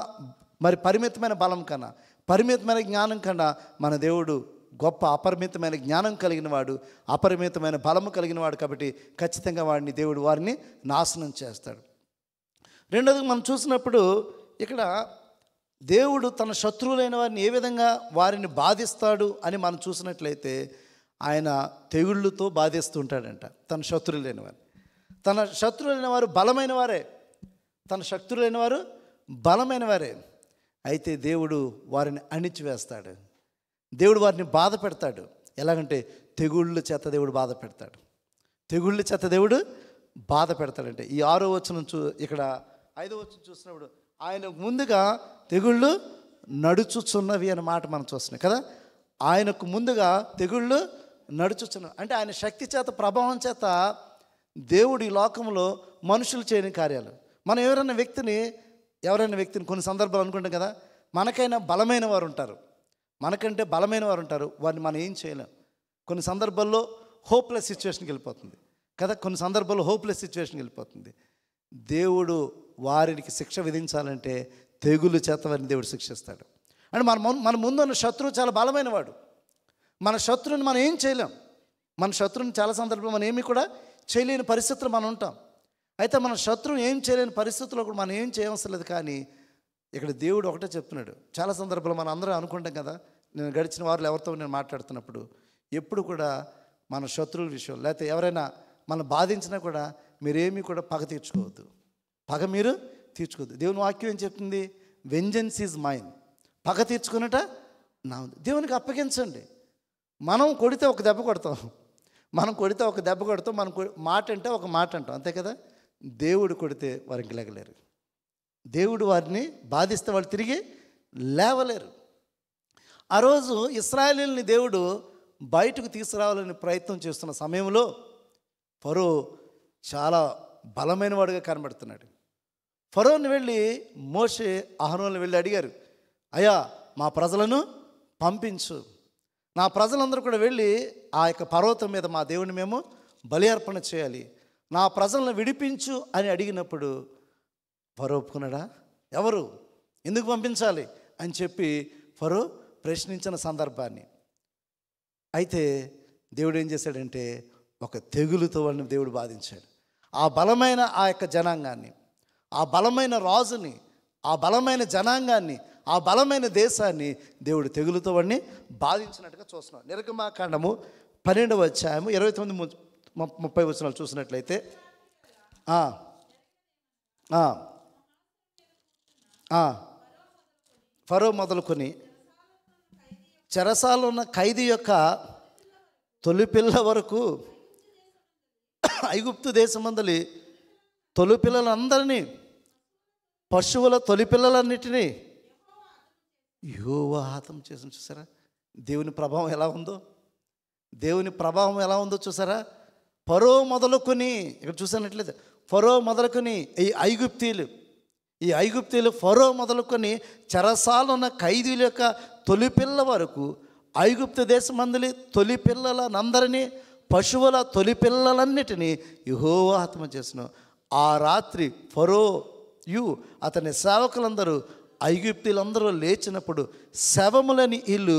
మరి పరిమితమైన బలం కన్నా, పరిమితమైన జ్ఞానం కన్నా మన దేవుడు గొప్ప అపరిమితమైన జ్ఞానం కలిగిన వాడు, అపరిమితమైన బలము కలిగిన వాడు. కాబట్టి ఖచ్చితంగా దేవుడు వారిని నాశనం చేస్తాడు. రెండోది మనం చూసినప్పుడు ఇక్కడ దేవుడు తన శత్రువులైన వారిని ఏ విధంగా వారిని బాధిస్తాడు అని మనం చూసినట్లయితే ఆయన తెగుళ్ళతో బాధిస్తూ ఉంటాడంట తన శత్రువులైన వారు బలమైన వారే. అయితే దేవుడు వారిని అణిచివేస్తాడు, దేవుడు వారిని బాధ పెడతాడు. ఎలాగంటే తెగుళ్ళ చేత దేవుడు బాధ పెడతాడంటే ఈ 6వ వచనం ఇక్కడ 5వ వచనం చూసినప్పుడు ఆయన ముందుగా తెగుళ్ళు నడుచుచున్నవి అనే మాట మనం చూస్తున్నాం కదా. ఆయనకు ముందుగా తెగుళ్ళు నడుచుచున్నవి అంటే ఆయన శక్తి చేత, ప్రభావం చేత దేవుడు ఈ లోకంలో మనుషులు చేయని కార్యాలు. మనం ఎవరైనా వ్యక్తిని కొన్ని సందర్భాలు అనుకుంటాం కదా, మనకంటే బలమైన వారు ఉంటారు, వారిని మనం ఏం చేయలేం. కొన్ని సందర్భాల్లో హోప్లెస్ సిచ్యువేషన్కి వెళ్ళిపోతుంది. దేవుడు వారికి శిక్ష విధించాలంటే తెగులు చేత వారిని దేవుడు శిక్షిస్తాడు. అంటే మన ముందున్న శత్రువు చాలా బలమైన వాడు. మన శత్రువుని మనం ఏం చేయలేం. మన శత్రువుని చాలా సందర్భంలో మనం ఏమీ కూడా చేయలేని పరిస్థితుల్లో మనం ఉంటాం. అయితే మన శత్రువు ఏం చేయలేని పరిస్థితుల్లో కూడా మనం ఏం చేయవలసిన లేదు. కానీ ఇక్కడ దేవుడు ఒకటే చెప్తున్నాడు. చాలా సందర్భాల్లో మనం అందరం అనుకుంటాం కదా, నేను గడిచిన వారిలో ఎవరితో నేను మాట్లాడుతున్నప్పుడు ఎప్పుడు కూడా మన శత్రువుల విషయం లేకపోతే ఎవరైనా మనం బాధించినా కూడా మీరేమీ కూడా పగ తీర్చుకోవద్దు. దేవుని వాక్యం ఏం చెప్తుంది? వెంజెన్స్ ఈజ్ మైన్, పగ తీర్చుకున్నట నా దేవునికి అప్పగించండి. మనం కొడితే ఒక దెబ్బ కొడతాం, మనం మాట అంటే ఒక మాట అంటాం, అంతే కదా. దేవుడు కొడితే వారికి లేగలేరు. దేవుడు వారిని బాధిస్తే వాళ్ళు తిరిగి లేవలేరు. ఆ రోజు ఇశ్రాయేలీయుల్ని దేవుడు బయటకు తీసుకురావాలని ప్రయత్నం చేస్తున్న సమయంలో ఫరో చాలా బలమైన వాడుగా కనబడుతున్నాడు. ఫరోని వెళ్ళి మోషే అహరోనులు వెళ్ళి అడిగారు, అయ్యా మా ప్రజలను పంపించు, నా ప్రజలందరూ కూడా వెళ్ళి ఆ యొక్క పర్వతం మీద మా దేవుని మేము బలి అర్పణ చేయాలి, నా ప్రజలను విడిపించు అని అడిగినప్పుడు ఫరో ఒప్పుకున్నాడా? ఎవరు ఎందుకు పంపించాలి అని చెప్పి ఫరో ప్రశ్నించిన సందర్భాన్ని. అయితే దేవుడు ఏం చేశాడంటే ఒక తెగులుతో వాళ్ళని దేవుడు బాధించాడు. ఆ బలమైన ఆ యొక్క జనాంగాన్ని, ఆ బలమైన రాజుని, ఆ బలమైన జనాంగాన్ని, ఆ బలమైన దేశాన్ని దేవుడు తెగులుతో వాడిని బాధించినట్టుగా చూస్తున్నాం. నిర్గమాకాండము 12వ అధ్యాయము 29-30 వచనాలు చూసినట్లయితే ఫరో మొదలుకొని చెరసాలలో ఉన్న ఖైదీ యొక్క తొలిపిల్ల వరకు ఐగుప్తు దేశమందలి తొలిపిల్లలందరినీ, పశువుల తొలిపిల్లలన్నిటినీ యెహోవా హతం చేసి చూసారా? దేవుని ప్రభావం ఎలా ఉందో, దేవుని ప్రభావం ఎలా ఉందో చూసారా? ఫరో మొదలుకొని, ఇక్కడ చూసినట్లయితే ఫరో మొదలుకొని ఈ ఐగుప్తీయులు ఫరో మొదలుకొని చెరసాలలో ఉన్న ఖైదీల యొక్క తొలిపిల్ల వరకు ఐగుప్తు దేశమందలి తొలిపిల్లలందరినీ, పశువుల తొలిపిల్లలన్నిటినీ యెహోవా హతం చేసిన. ఆ రాత్రి ఫరోయు అతని సేవకులందరూ ఐగుప్తీయులందరూ లేచినప్పుడు శవములని ఇల్లు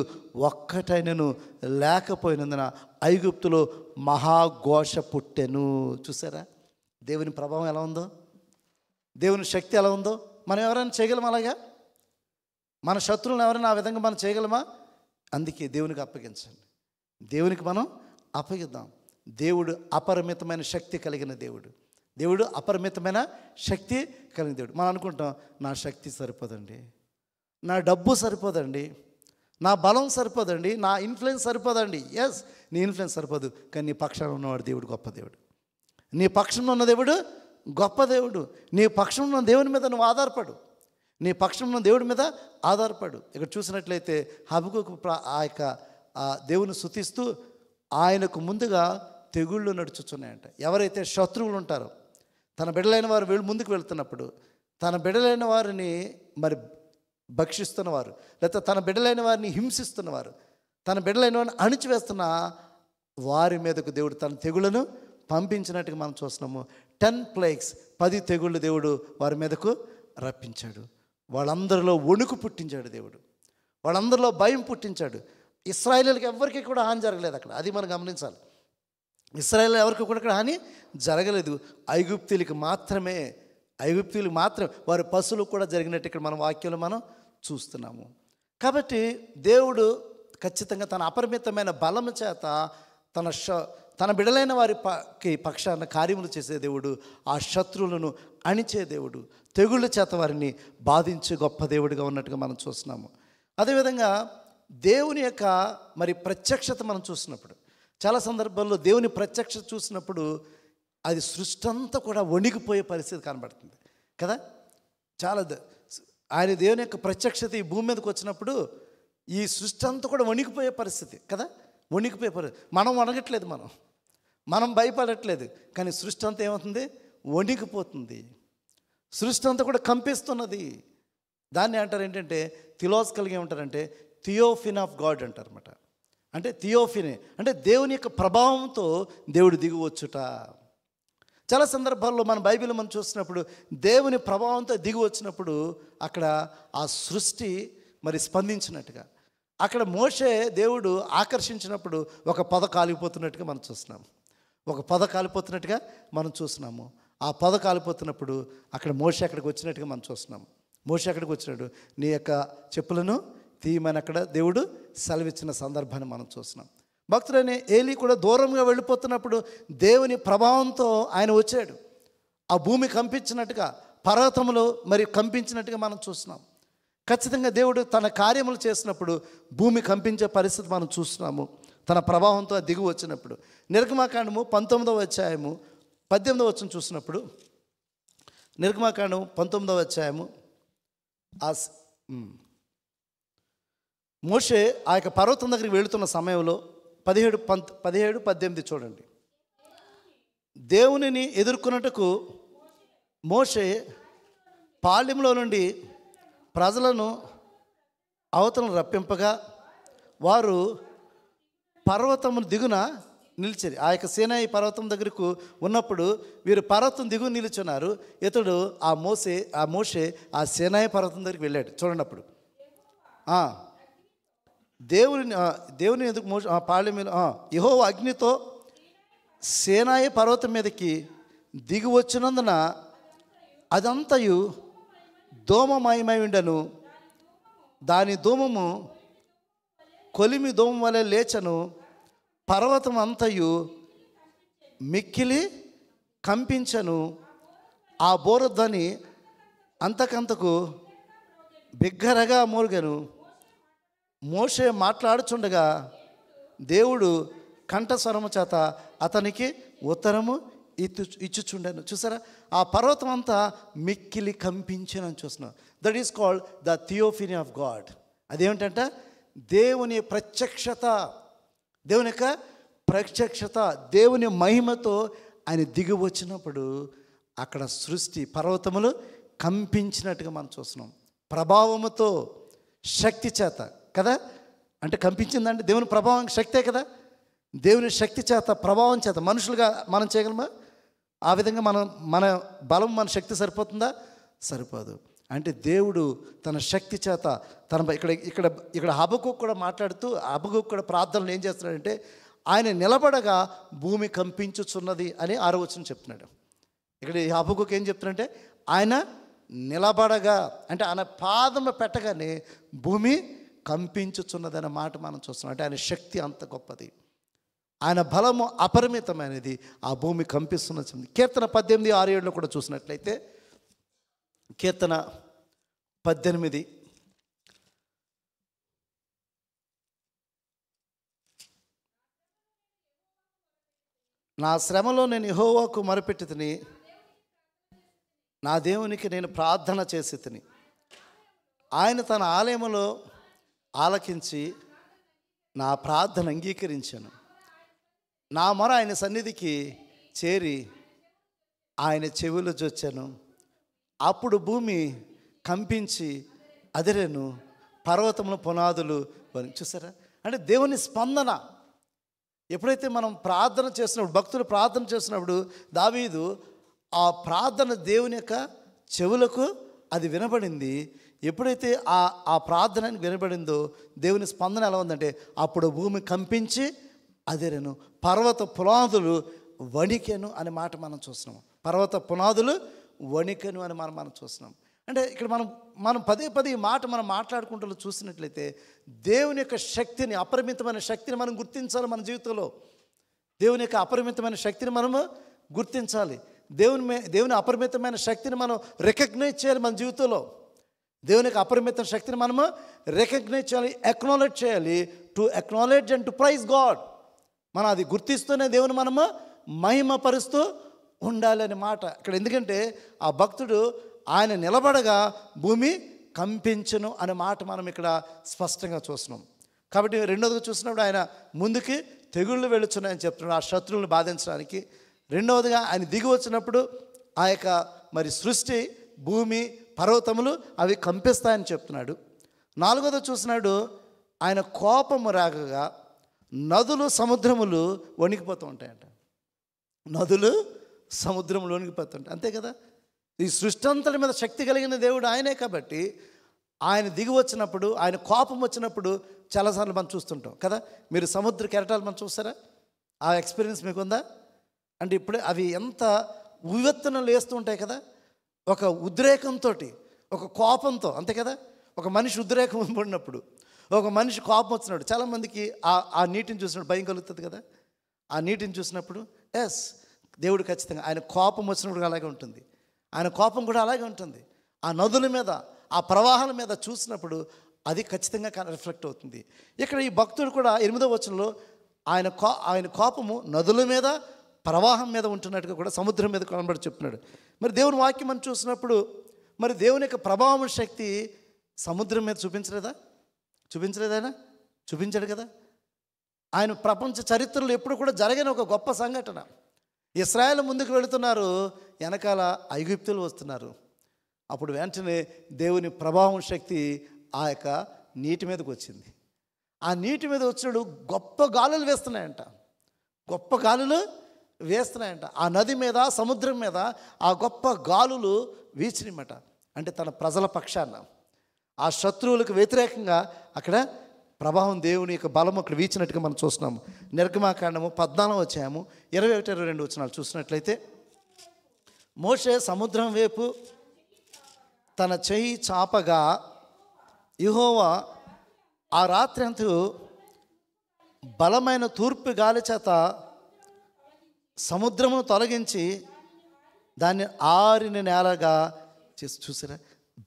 ఒక్కటైనను లేకపోయినందున ఐగుప్తులో మహాఘోష పుట్టెను. చూసారా దేవుని ప్రభావం ఎలా ఉందో, దేవుని శక్తి ఎలా ఉందో? మనం ఎవరైనా చేయగలమా అలాగా? మన శత్రువులను ఎవరైనా ఆ విధంగా మనం చేయగలమా? అందుకే దేవునికి అప్పగించండి, దేవునికి మనం అప్పగిద్దాం. దేవుడు అపరిమితమైన శక్తి కలిగిన దేవుడు, దేవుడు అపరిమితమైన శక్తి కలిగిన దేవుడు. మనం అనుకుంటాం, నా శక్తి సరిపోదండి, నా డబ్బు సరిపోదండి, నా బలం సరిపోదండి, నా ఇన్ఫ్లుయెన్స్ సరిపోదండి. ఎస్, నీ ఇన్ఫ్లుయెన్స్ సరిపోదు, కానీ నీ పక్షాన ఉన్నవాడు దేవుడు గొప్ప దేవుడు. నీ పక్షంలో ఉన్న దేవుడు గొప్ప దేవుడు. నీ పక్షంలో ఉన్న దేవుని మీద నువ్వు ఆధారపడు, నీ పక్షంలో ఉన్న దేవుడి మీద ఆధారపడు. ఇక్కడ చూసినట్లయితే హబక్కూకు ఆ దేవుని స్తుతిస్తూ ఆయనకు ముందుగా తెగుళ్ళు నడుచుచున్నాయంట. ఎవరైతే శత్రువులు ఉంటారో, తన బిడ్డలైన వారు ముందుకు వెళ్తున్నప్పుడు, తన బిడ్డలైన వారిని మరి భక్షిస్తున్నవారు, లేకపోతే తన బిడ్డలైన వారిని హింసిస్తున్నవారు, తన బిడ్డలైన వారిని అణిచివేస్తున్న వారి మీదకు దేవుడు తన తెగుళ్ళను పంపించినట్టుగా మనం చూస్తున్నాము. 10 plagues 10 తెగుళ్ళు దేవుడు వారి మీదకు రప్పించాడు. వాళ్ళందరిలో వణుకు పుట్టించాడు దేవుడు, వాళ్ళందరిలో భయం పుట్టించాడు. ఇశ్రాయేలీయులకి ఎవరికి కూడా హాని జరగలేదు అక్కడ, అది మనం గమనించాలి. ఇశ్రాయేలు ఎవరికి కూడా ఇక్కడ హాని జరగలేదు. ఐగుప్తీయులకు మాత్రమే వారి పశువులకు కూడా జరిగినట్టు ఇక్కడ మన వాక్యంలో మనం చూస్తున్నాము. కాబట్టి దేవుడు ఖచ్చితంగా తన అపరిమితమైన బలము చేత తన బిడలైన వారికి పక్షాన కార్యములు చేసే దేవుడు, ఆ శత్రువులను అణిచే దేవుడు, తెగుళ్ళ చేత వారిని బాధించే గొప్ప దేవుడిగా ఉన్నట్టుగా మనం చూస్తున్నాము. అదేవిధంగా దేవుని యొక్క మరి ప్రత్యక్షత మనం చూసినప్పుడు, చాలా సందర్భాల్లో దేవుని ప్రత్యక్షత చూసినప్పుడు అది సృష్టి అంతా కూడా వణికిపోయే పరిస్థితి కనబడుతుంది కదా. ఆయన దేవుని యొక్క ప్రత్యక్షత ఈ భూమి మీదకి వచ్చినప్పుడు ఈ సృష్టి అంతా కూడా వణికిపోయే పరిస్థితి కదా, వణికిపోయే పరిస్థితి. మనం వణగట్లేదు, మనం భయపడట్లేదు, కానీ సృష్టి అంతా ఏమవుతుంది? వణికిపోతుంది. సృష్టి అంతా కూడా కంపిస్తున్నది. దాన్ని అంటారు ఏంటంటే, థిలాజికల్గా ఏమంటారంటే థియోఫిన్ ఆఫ్ గాడ్ అంటారు అన్నమాట. అంటే థియోఫిని అంటే దేవుని యొక్క ప్రభావంతో దేవుడు దిగువచ్చుట. చాలా సందర్భాల్లో మన బైబిల్ మనం చూసినప్పుడు దేవుని ప్రభావంతో దిగి వచ్చినప్పుడు అక్కడ ఆ సృష్టి మరి స్పందించినట్టుగా, అక్కడ మోషే దేవుడు ఆకర్షించినప్పుడు ఒక పొద కాలిపోతున్నట్టుగా మనం చూస్తున్నాము, ఆ పొద కాలిపోతున్నప్పుడు అక్కడ మోషే అక్కడికి వచ్చినట్టుగా మనం చూస్తున్నాము. మోషే అక్కడికి వచ్చినాడు, నీ యొక్క చెప్పులను తీయమని అక్కడ దేవుడు సెలవిచ్చిన సందర్భాన్ని మనం చూస్తున్నాం. భక్తుడైన ఏలీ కూడా దూరంగా వెళ్ళిపోతున్నప్పుడు దేవుని ప్రభావంతో ఆయన వచ్చాడు. ఆ భూమి కంపించినట్టుగా, పర్వతములు మరి కంపించినట్టుగా మనం చూస్తున్నాం. ఖచ్చితంగా దేవుడు తన కార్యములు చేసినప్పుడు భూమి కంపించే పరిస్థితి మనం చూస్తున్నాము, తన ప్రభావంతో దిగు వచ్చినప్పుడు. నిర్గమాకాండము 19వ అధ్యాయము 18వ వచనం చూసినప్పుడు, నిర్గమాకాండం 19వ అధ్యాయము మోషే ఆ యొక్క పర్వతం దగ్గరికి వెళుతున్న సమయంలో 17-18 చూడండి. దేవునిని ఎదుర్కొన్నట్టుకు మోషే పాళెంలో నుండి ప్రజలను అవతలను రప్పింపగా వారు పర్వతము దిగున నిలిచారు. ఆ యొక్క సీనాయి పర్వతం దగ్గరకు ఉన్నప్పుడు వీరు పర్వతం దిగు నిలుచున్నారు. ఇతడు ఆ మోషే ఆ సీనాయి పర్వతం దగ్గరికి వెళ్ళాడు. చూడండి, అప్పుడు దేవుని ఎందుకు పాళెం మీద యెహోవా అగ్నితో సీనాయి పర్వతం మీదకి దిగి వచ్చినందున అదంతయు దోమమయమై ఉండెను. దాని ధూమము కొలిమి దోమ వలె లేచను. పర్వతం అంతయు మిక్కిలి కంపించను. ఆ బోరధ్వని అంతకంతకు బిగ్గరగా మోగెను. మోషే మాట్లాడుచుండగా దేవుడు కంఠస్వరము చేత అతనికి ఉత్తరము ఇచ్చుచుండెను. చూసారా, ఆ పర్వతం అంతా మిక్కిలి కంపించనని చూస్తున్నాం. That is called the theophany of God. అదేమిటంటే దేవుని ప్రత్యక్షత, దేవుని యొక్క ప్రత్యక్షత, దేవుని మహిమతో ఆయన దిగి వచ్చినప్పుడు అక్కడ సృష్టి పర్వతములు కంపించినట్టుగా మనం చూస్తున్నాం. ప్రభావముతో, శక్తి చేత కదా. అంటే కంపించిందంటే దేవుని ప్రభావం శక్తే కదా. దేవుని శక్తి చేత, ప్రభావం చేత మనుషులుగా మనం చేయగలమా? ఆ విధంగా మన బలం, మన శక్తి సరిపోతుందా? సరిపోదు. అంటే దేవుడు తన శక్తి చేత ఇక్కడ హబక్కూకు కూడా మాట్లాడుతూ, హబక్కూకు కూడా ప్రార్థనలు ఏం చేస్తున్నాడంటే ఆయన నిలబడగా భూమి కంపించుచున్నది అని 6వ వచనం చెప్తున్నాడు. ఇక్కడ హబక్కూకు ఏం చెప్తున్నాడంటే ఆయన నిలబడగా, అంటే ఆయన పాదము పెట్టగానే భూమి కంపించుచున్నది అనే మాట మనం చూస్తున్నాం. అంటే ఆయన శక్తి అంత గొప్పది, ఆయన బలము అపరిమితమైనది. ఆ భూమి కంపిస్తున్నది. కీర్తన 18:6-7 కూడా చూసినట్లయితే, కీర్తన 18, నా శ్రమలో నేను యెహోవాకు మొరపెట్టి తిని, నా దేవునికి నేను ప్రార్థన చేసి తిని, ఆయన తన ఆలయములో ఆలకించి నా ప్రార్థన అంగీకరించాను. నా మొర ఆయన సన్నిధికి చేరి ఆయన చెవులు జొచ్చాను. అప్పుడు భూమి కంపించి అదిరెను, పర్వతముల పునాదులు. చూసారా, అంటే దేవుని స్పందన. ఎప్పుడైతే మనం ప్రార్థన చేసినప్పుడు, భక్తులు ప్రార్థన చేసినప్పుడు దావీదు ఆ ప్రార్థన దేవుని యొక్క చెవులకు అది వినబడింది. ఎప్పుడైతే ఆ ప్రార్థన వినబడిందో దేవుని స్పందన ఎలా ఉందంటే అప్పుడు భూమి కంపించి అదిరెను, పర్వత పునాదులు వణికెను అనే మాట మనం చూస్తున్నాం. పర్వత పునాదులు వణికెను అని మనం చూస్తున్నాం. అంటే ఇక్కడ మనం పదే ఈ మాట మనం మాట్లాడుకుంటూ చూసినట్లయితే దేవుని యొక్క శక్తిని, అపరిమితమైన శక్తిని మనం గుర్తించాలి. మన జీవితంలో దేవుని యొక్క అపరిమితమైన శక్తిని మనము గుర్తించాలి. దేవుని అపరిమితమైన శక్తిని మనం రికగ్నైజ్ చేయాలి మన జీవితంలో. దేవుని యొక్క అపరిమిత శక్తిని మనము రికగ్నైజ్ చేయాలి, అక్నాలెడ్జ్ చేయాలి. To acknowledge and to praise God. మనం అది గుర్తిస్తూనే దేవుని మనము మహిమపరుస్తూ ఉండాలి అనే మాట ఇక్కడ. ఎందుకంటే ఆ భక్తుడు ఆయన నిలబడగా భూమి కంపించను అనే మాట మనం ఇక్కడ స్పష్టంగా చూస్తున్నాం. కాబట్టి రెండవదిగా చూసినప్పుడు ఆయన ముందుకి తెగుళ్ళు వెళుచున్నాయని చెప్తున్నాడు, ఆ శత్రువులను బాధించడానికి. రెండవదిగా ఆయన దిగి వచ్చినప్పుడు ఆ యొక్క సృష్టి, భూమి, పర్వతములు అవి కంపిస్తాయని చెప్తున్నాడు. నాలుగోది చూసినాడు ఆయన కోపము రాగగా నదులు, సముద్రములు వణికిపోతూ ఉంటాయంట. నదులు, సముద్రములు వణికిపోతుంటాయి, అంతే కదా. ఈ సృష్టి అంతటి మీద శక్తి కలిగిన దేవుడు ఆయనే. కాబట్టి ఆయన దిగి వచ్చినప్పుడు, ఆయన కోపం వచ్చినప్పుడు చాలాసార్లు మనం చూస్తుంటాం కదా. మీరు సముద్ర కెరటాలు మనం చూస్తారా? ఆ ఎక్స్పీరియన్స్ మీకుందా? అంటే ఇప్పుడే అవి ఎంత ఉవ్వెత్తున లేస్తూ ఉంటాయి కదా, ఒక ఉద్రేకంతో, ఒక కోపంతో, అంతే కదా. ఒక మనిషి ఉద్రేకం పడినప్పుడు, ఒక మనిషి కోపం వచ్చినప్పుడు చాలామందికి ఆ నీటిని చూసినప్పుడు భయం కలుగుతుంది కదా. ఆ నీటిని చూసినప్పుడు ఎస్, దేవుడు ఖచ్చితంగా ఆయన కోపం వచ్చినప్పుడు అలాగే ఉంటుంది. ఆయన కోపం కూడా అలాగే ఉంటుంది. ఆ నదుల మీద, ఆ ప్రవాహాల మీద చూసినప్పుడు అది ఖచ్చితంగా రిఫ్లెక్ట్ అవుతుంది. ఇక్కడ ఈ భక్తుడు కూడా 8వ వచనంలో ఆయన కోపము నదుల మీద, ప్రవాహం మీద ఉంటున్నట్టుగా కూడా సముద్రం మీద కనబడి చెప్తున్నాడు. మరి దేవుని వాక్యం మనం చూసినప్పుడు దేవుని యొక్క ప్రభావం, శక్తి సముద్రం మీద చూపించలేదైనా చూపించాడు కదా. ఆయన ప్రపంచ చరిత్రలో ఎప్పుడు కూడా జరిగిన ఒక గొప్ప సంఘటన. ఇశ్రాయేల్ ముందుకు వెళుతున్నారు, వెనకాల ఐగుప్తులు వస్తున్నారు. అప్పుడు వెంటనే దేవుని ప్రభావం, శక్తి ఆ యొక్క నీటి మీదకి వచ్చింది. ఆ నీటి మీద వచ్చినప్పుడు గొప్ప గాలులు వేస్తున్నాయంట, గొప్ప గాలులు వేస్తున్నాయంట. ఆ నది మీద, సముద్రం మీద ఆ గొప్ప గాలులు వీచినమాట. అంటే తన ప్రజల పక్షాన, ఆ శత్రువులకు వ్యతిరేకంగా అక్కడ ప్రభావం, దేవుని యొక్క బలం అక్కడ వీచినట్టుగా మనం చూస్తున్నాము. నిర్గమాకాండము 14వ అధ్యాయము 21-22 వచనాలు చూసినట్లయితే, మోషే సముద్రం వైపు తన చెయ్యి చాపగా యెహోవా ఆ రాత్రి అంతు బలమైన తూర్పు గాలి చేత సముద్రమును తొలగించి దాన్ని ఆరిన నేలగా చేసి, చూసారా,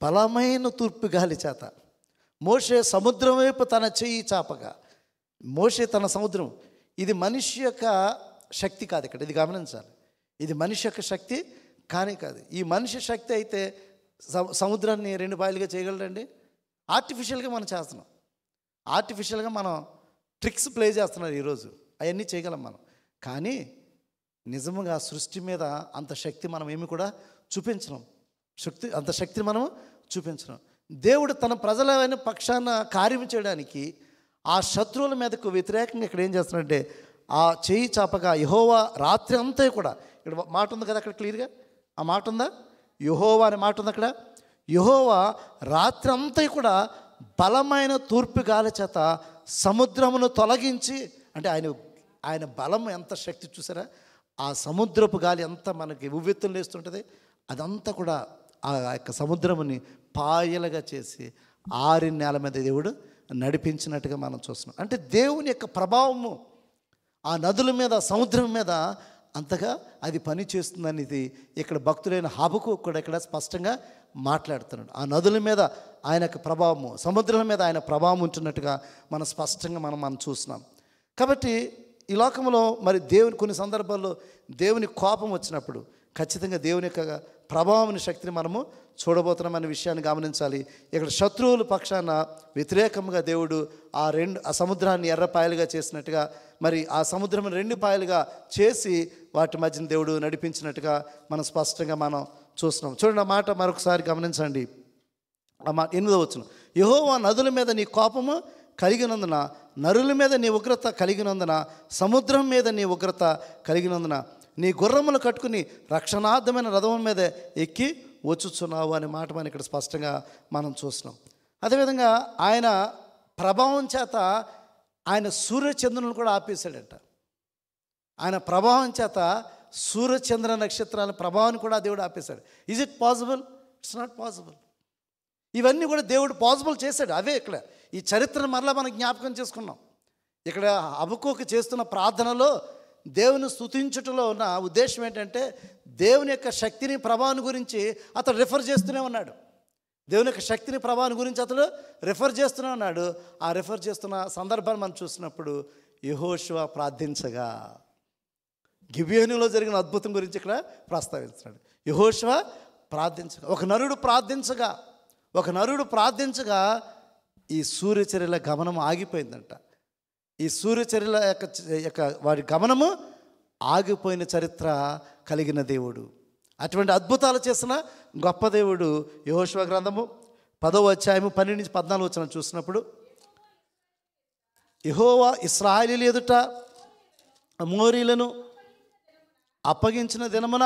బలమైన తూర్పు గాలి చేత మోషే సముద్రం వైపు తన చెయ్యి చాపగా. మోషే తన సముద్రం, ఇది మనిషి యొక్క శక్తి కాదు, ఇక్కడ ఇది గమనించాలి. ఇది మనిషి యొక్క శక్తి కానీ కాదు. ఈ మనిషి శక్తి అయితే సముద్రాన్ని 2 పాయలుగా చేయగలరండి? ఆర్టిఫిషియల్గా మనం చేస్తున్నాం, ఆర్టిఫిషియల్గా మనం ట్రిక్స్ ప్లే చేస్తున్నారు ఈరోజు, అవన్నీ చేయగలం మనం. కానీ నిజముగా సృష్టి మీద అంత శక్తి మనం ఏమి కూడా చూపించడం, అంత శక్తిని మనం చూపించడం. దేవుడు తన ప్రజలైన పక్షాన కార్యం చేయడానికి ఆ శత్రువుల మీదకు వ్యతిరేకంగా ఇక్కడ ఏం చేస్తున్నాడంటే ఆ చెయ్యి చాపగా యెహోవా రాత్రి అంతా కూడా, ఇక్కడ మాట ఉంది కదా అక్కడ క్లియర్గా, ఆ మాట ఉందా? యెహోవా అనే మాట ఉంది అక్కడ. యెహోవా రాత్రి అంతా కూడా బలమైన తూర్పు గాలి చేత సముద్రమును తొలగించి, అంటే ఆయన బలం ఎంత శక్తి చూసారా, ఆ సముద్రపు గాలి ఎంత మనకి ఉవ్వెత్తులు లేస్తుంటుంది, అదంతా కూడా ఆ యొక్క సముద్రముని పాయలుగా చేసి 6 నేల మీద దేవుడు నడిపించినట్టుగా మనం చూస్తున్నాం. అంటే దేవుని యొక్క ప్రభావము ఆ నదుల మీద, సముద్రం మీద అంతగా అది పని చేస్తుందనేది ఇక్కడ భక్తులైన హబక్కూకు కూడా ఇక్కడ స్పష్టంగా మాట్లాడుతున్నాడు. ఆ నదుల మీద ఆయన యొక్క ప్రభావము, సముద్రం మీద ఆయన ప్రభావం ఉంటున్నట్టుగా మనం స్పష్టంగా మనం చూస్తున్నాం. కాబట్టి ఈ లోకంలో మరి దేవుని కొన్ని సందర్భాల్లో దేవుని కోపం వచ్చినప్పుడు ఖచ్చితంగా దేవుని యొక్క ప్రభావం శక్తిని మనము చూడబోతున్నాం అనే విషయాన్ని గమనించాలి. ఇక్కడ శత్రువుల పక్షాన వ్యతిరేకంగా దేవుడు ఆ సముద్రాన్ని ఎర్రపాయలుగా చేసినట్టుగా, మరి ఆ సముద్రం 2 పాయలుగా చేసి వాటి మధ్యన దేవుడు నడిపించినట్టుగా మనం స్పష్టంగా మనం చూస్తున్నాం. చూడండి ఆ మాట మరొకసారి గమనించండి. ఆ మాట 8వ వచనం, యెహోవా నదుల మీద నీ కోపము కలిగినందున, నరుల మీద నీ ఉగ్రత కలిగినందున, సముద్రం మీద నీ ఉగ్రత కలిగినందున నీ గుర్రములు కట్టుకుని రక్షణార్థమైన రథం మీద ఎక్కి వచ్చుచున్నావు అనే మాట మనం ఇక్కడ స్పష్టంగా మనం చూస్తున్నాం. అదేవిధంగా ఆయన ప్రభావం చేత ఆయన సూర్యచంద్రులను కూడా ఆపేశాడట. ఆయన ప్రభావం చేత సూర్యచంద్ర నక్షత్రాల ప్రభావాన్ని కూడా దేవుడు ఆపేశాడు. Is it possible? It's not possible. ఇవన్నీ కూడా దేవుడు పాసిబుల్ చేశాడు. అవే ఇక్కడ ఈ చరిత్రను మరలా మనం జ్ఞాపకం చేసుకున్నాం. ఇక్కడ హబక్కూకు చేస్తున్న ప్రార్థనలో దేవుని స్తుతించుటలో ఉన్న ఉద్దేశం ఏంటంటే దేవుని యొక్క శక్తిని, ప్రభావాన్ని గురించి అతడు రిఫర్ చేస్తూనే ఉన్నాడు. దేవుని యొక్క శక్తిని, ప్రభావాన్ని గురించి అతడు రిఫర్ చేస్తూనే ఉన్నాడు. ఆ రిఫర్ చేస్తున్న సందర్భాన్ని మనం చూసినప్పుడు యెహోషువ ప్రార్థించగా, గిబియోనులో జరిగిన అద్భుతం గురించి ఇక్కడ ప్రస్తావించాడు. యెహోషువ ప్రార్థించగా, ఒక నరుడు ప్రార్థించగా ఈ సూర్యచర్యల గమనం ఆగిపోయిందంట. ఈ సూర్యచర్యల యొక్క వారి గమనము ఆగిపోయిన చరిత్ర కలిగిన దేవుడు, అటువంటి అద్భుతాలు చేసిన గొప్ప దేవుడు. యెహోషువ గ్రంథము 10వ అధ్యాయము 12 నుంచి 14 వచనం చూసినప్పుడు, యెహోవా ఇశ్రాయేలీయుల ఎదుట అమోరీలను అప్పగించిన దినమున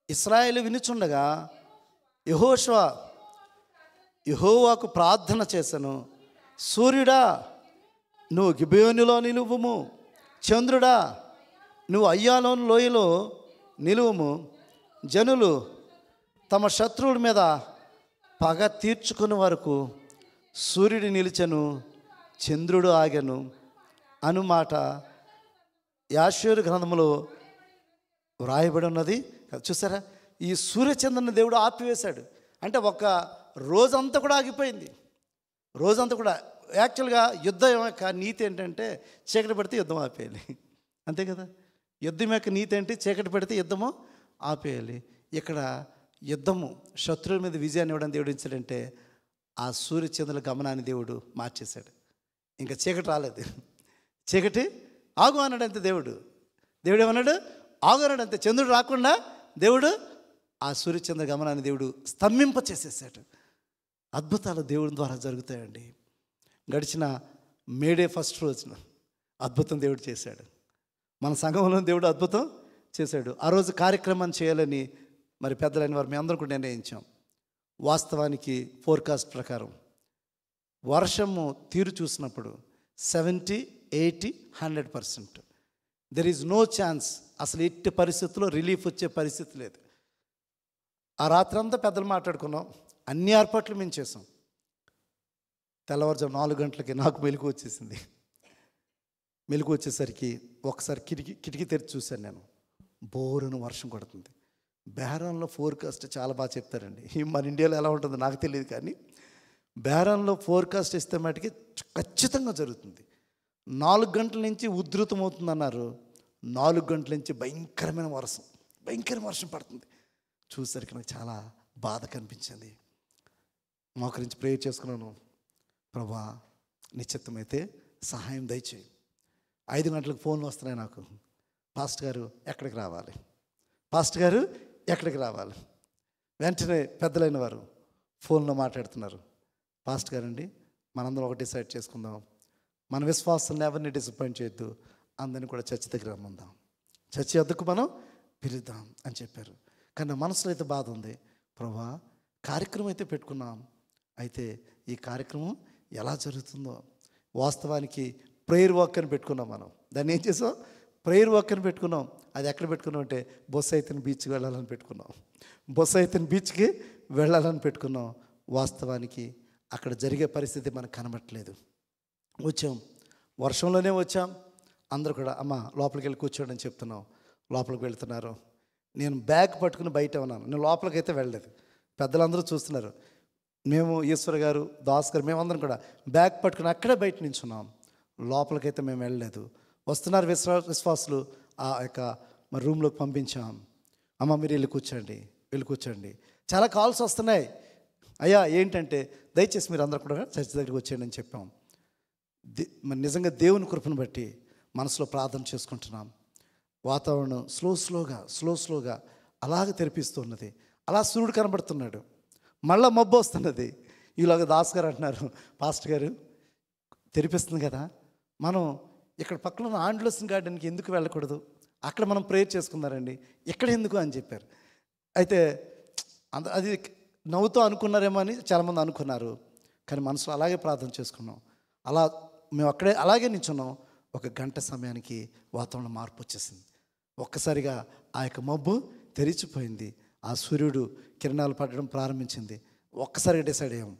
ఇశ్రాయేలు వినుచుండగా యెహోషువ యెహోవాకు ప్రార్థన చేసెను. సూర్యుడా నువ్వు గిబియోనులో నిలువుము, చంద్రుడా నువ్వు అయ్యాలోను లోయలో నిలువుము. జనులు తమ శత్రువుల మీద పగ తీర్చుకునే వరకు సూర్యుడు నిలిచెను, చంద్రుడు ఆగెను అనుమాట యాషేరు గ్రంథములో వ్రాయబడి ఉన్నది. చూసారా, ఈ సూర్యచంద్రుని దేవుడు ఆపివేశాడు. అంటే ఒక రోజంతా కూడా ఆగిపోయింది. రోజంతా కూడా యాక్చువల్గా యుద్ధం యొక్క నీతి ఏంటంటే చీకటి పడితే యుద్ధం ఆపేయాలి, అంతే కదా. యుద్ధం యొక్క నీతి ఏంటి? చీకటి పడితే యుద్ధము ఆపేయాలి. ఇక్కడ యుద్ధము శత్రువుల మీద విజయాన్ని ఇవ్వడం దేవుడు ఇచ్చాడంటే ఆ సూర్యచంద్రుల గమనాన్ని దేవుడు మార్చేశాడు. ఇంకా చీకటి రాలేదు, చీకటి ఆగు అన్నాడు అంతే. దేవుడు ఏమన్నాడు? ఆగు అన్నాడు అంతే. చంద్రుడు రాకుండా దేవుడు ఆ సూర్యచంద్ర గమనాన్ని దేవుడు స్తంభింప చేసేసాడు. అద్భుతాలు దేవుడి ద్వారా జరుగుతాయండి. గడిచిన మేడే ఫస్ట్ రోజున అద్భుతం దేవుడు చేశాడు. మన సంఘంలో దేవుడు అద్భుతం చేశాడు. ఆ రోజు కార్యక్రమాన్ని చేయాలని మరి పెద్దలైన వారు మేము అందరం కూడా నిర్ణయించాం. వాస్తవానికి ఫోర్కాస్ట్ ప్రకారం వర్షము తీరు చూసినప్పుడు 70, 80, 100%. There is no chance. అసలు ఎట్టి పరిస్థితుల్లో రిలీఫ్ వచ్చే పరిస్థితి లేదు. ఆ రాత్రి అంతా పెద్దలు మాట్లాడుకున్నాం, అన్ని ఏర్పాట్లు మేము చేసాం. తెల్లవారుజాము 4 గంటలకి నాకు మెలకు వచ్చేసింది. మెలకు వచ్చేసరికి ఒకసారి కిటికీ తెరిచి చూశాను నేను. బోరున వర్షం కొడుతుంది. బెహ్రాన్లో ఫోర్కాస్ట్ చాలా బాగా చెప్తారండి. మన ఇండియాలో ఎలా ఉంటుందో నాకు తెలియదు, కానీ బెహ్రాన్లో ఫోర్కాస్ట్ ఇస్తే మటుకి ఖచ్చితంగా జరుగుతుంది. 4 గంటల నుంచి ఉధృతమవుతుందన్నారు. 4 గంటల నుంచి భయంకరమైన వర్షం పడుతుంది. చూసరికి నాకు చాలా బాధ కనిపించింది. మోకరించి ప్రేయర్ చేసుకున్నాను. ప్రభా, నిశ్చిత్తమైతే సహాయం దయచేయి. 5 గంటలకు ఫోన్లు వస్తున్నాయి నాకు. పాస్టర్ గారు ఎక్కడికి రావాలి. వెంటనే పెద్దలైన వారు ఫోన్లో మాట్లాడుతున్నారు. పాస్టర్ గారండి, మనందరం ఒకటి డిసైడ్ చేసుకుందాం, మన విశ్వాసాలను ఎవరిని డిసప్పాయింట్ చేయొద్దు, అందరిని కూడా చర్చి దగ్గర రమ్మందాం, చర్చి వద్దకు మనం పిలుద్దాం అని చెప్పారు. కానీ నా మనసులో అయితే బాధ ఉంది. ప్రభా, కార్యక్రమం అయితే పెట్టుకున్నాం, అయితే ఈ కార్యక్రమం ఎలా జరుగుతుందో. వాస్తవానికి ప్రేయర్ వాక్ అని పెట్టుకున్నాం. మనం దాన్ని ఏం చేసాం? ప్రేయర్ వాక్ అని పెట్టుకున్నాం. అది ఎక్కడ పెట్టుకున్నాం అంటే బొస్సైతన్ బీచ్కి వెళ్ళాలని పెట్టుకున్నాం. వాస్తవానికి అక్కడ జరిగే పరిస్థితి మనకు కనబట్టలేదు. వచ్చాం, వర్షంలోనే వచ్చాం. అందరూ కూడా అమ్మ లోపలికి వెళ్ళి కూర్చోండి అని చెప్తున్నాం. లోపలికి వెళ్తున్నారు. నేను బ్యాగ్ పట్టుకుని బయట ఉన్నాను. నేను లోపలికి అయితే వెళ్ళలేదు. పెద్దలందరూ చూస్తున్నారు. మేము ఈశ్వర్ గారు, దాస్ గారు, మేమందరం కూడా బ్యాగ్ పట్టుకుని అక్కడే బయట నించున్నాం. లోపలికైతే మేము వెళ్ళలేదు. వస్తున్నారు విశ్వాసులు. ఆ యొక్క మరి రూమ్లోకి పంపించాం. అమ్మ మీరు వెళ్ళి కూర్చోండి. చాలా కాల్స్ వస్తున్నాయి. అయ్యా ఏంటంటే దయచేసి మీరు అందరూ కూడా చర్చ్ దగ్గరికి వచ్చేయండి అని చెప్పాం. మరి నిజంగా దేవుని కృపను బట్టి మనసులో ప్రార్థన చేసుకుంటున్నాం. వాతావరణం స్లోగా అలాగ తెరిపిస్తున్నది. అలా సూర్యుడు కనబడుతున్నాడు. మళ్ళీ మబ్బు వస్తున్నది. ఈలోగా దాస్ గారు అంటున్నారు, పాస్టర్ గారు తెరిపిస్తుంది కదా, మనం ఇక్కడ పక్కన ఉన్న ఆండ్లూసన్ గార్డెన్కి ఎందుకు వెళ్ళకూడదు? అక్కడ మనం ప్రేయర్ చేసుకున్నారండి, ఇక్కడ ఎందుకు అని చెప్పారు. అయితే అది నవ్వుతూ అనుకున్నారేమో అని చాలామంది అనుకున్నారు. కానీ మనసులో అలాగే ప్రార్థన చేసుకున్నాం. మేము అలాగే నిల్చున్నాం. 1 గంట సమయానికి వాతావరణం మార్పు వచ్చేసింది. ఒక్కసారిగా ఆ యొక్క మబ్బు తెరిచిపోయింది. ఆ సూర్యుడు కిరణాలు పడడం ప్రారంభించింది. ఒక్కసారిగా డిసైడ్ అయ్యాం,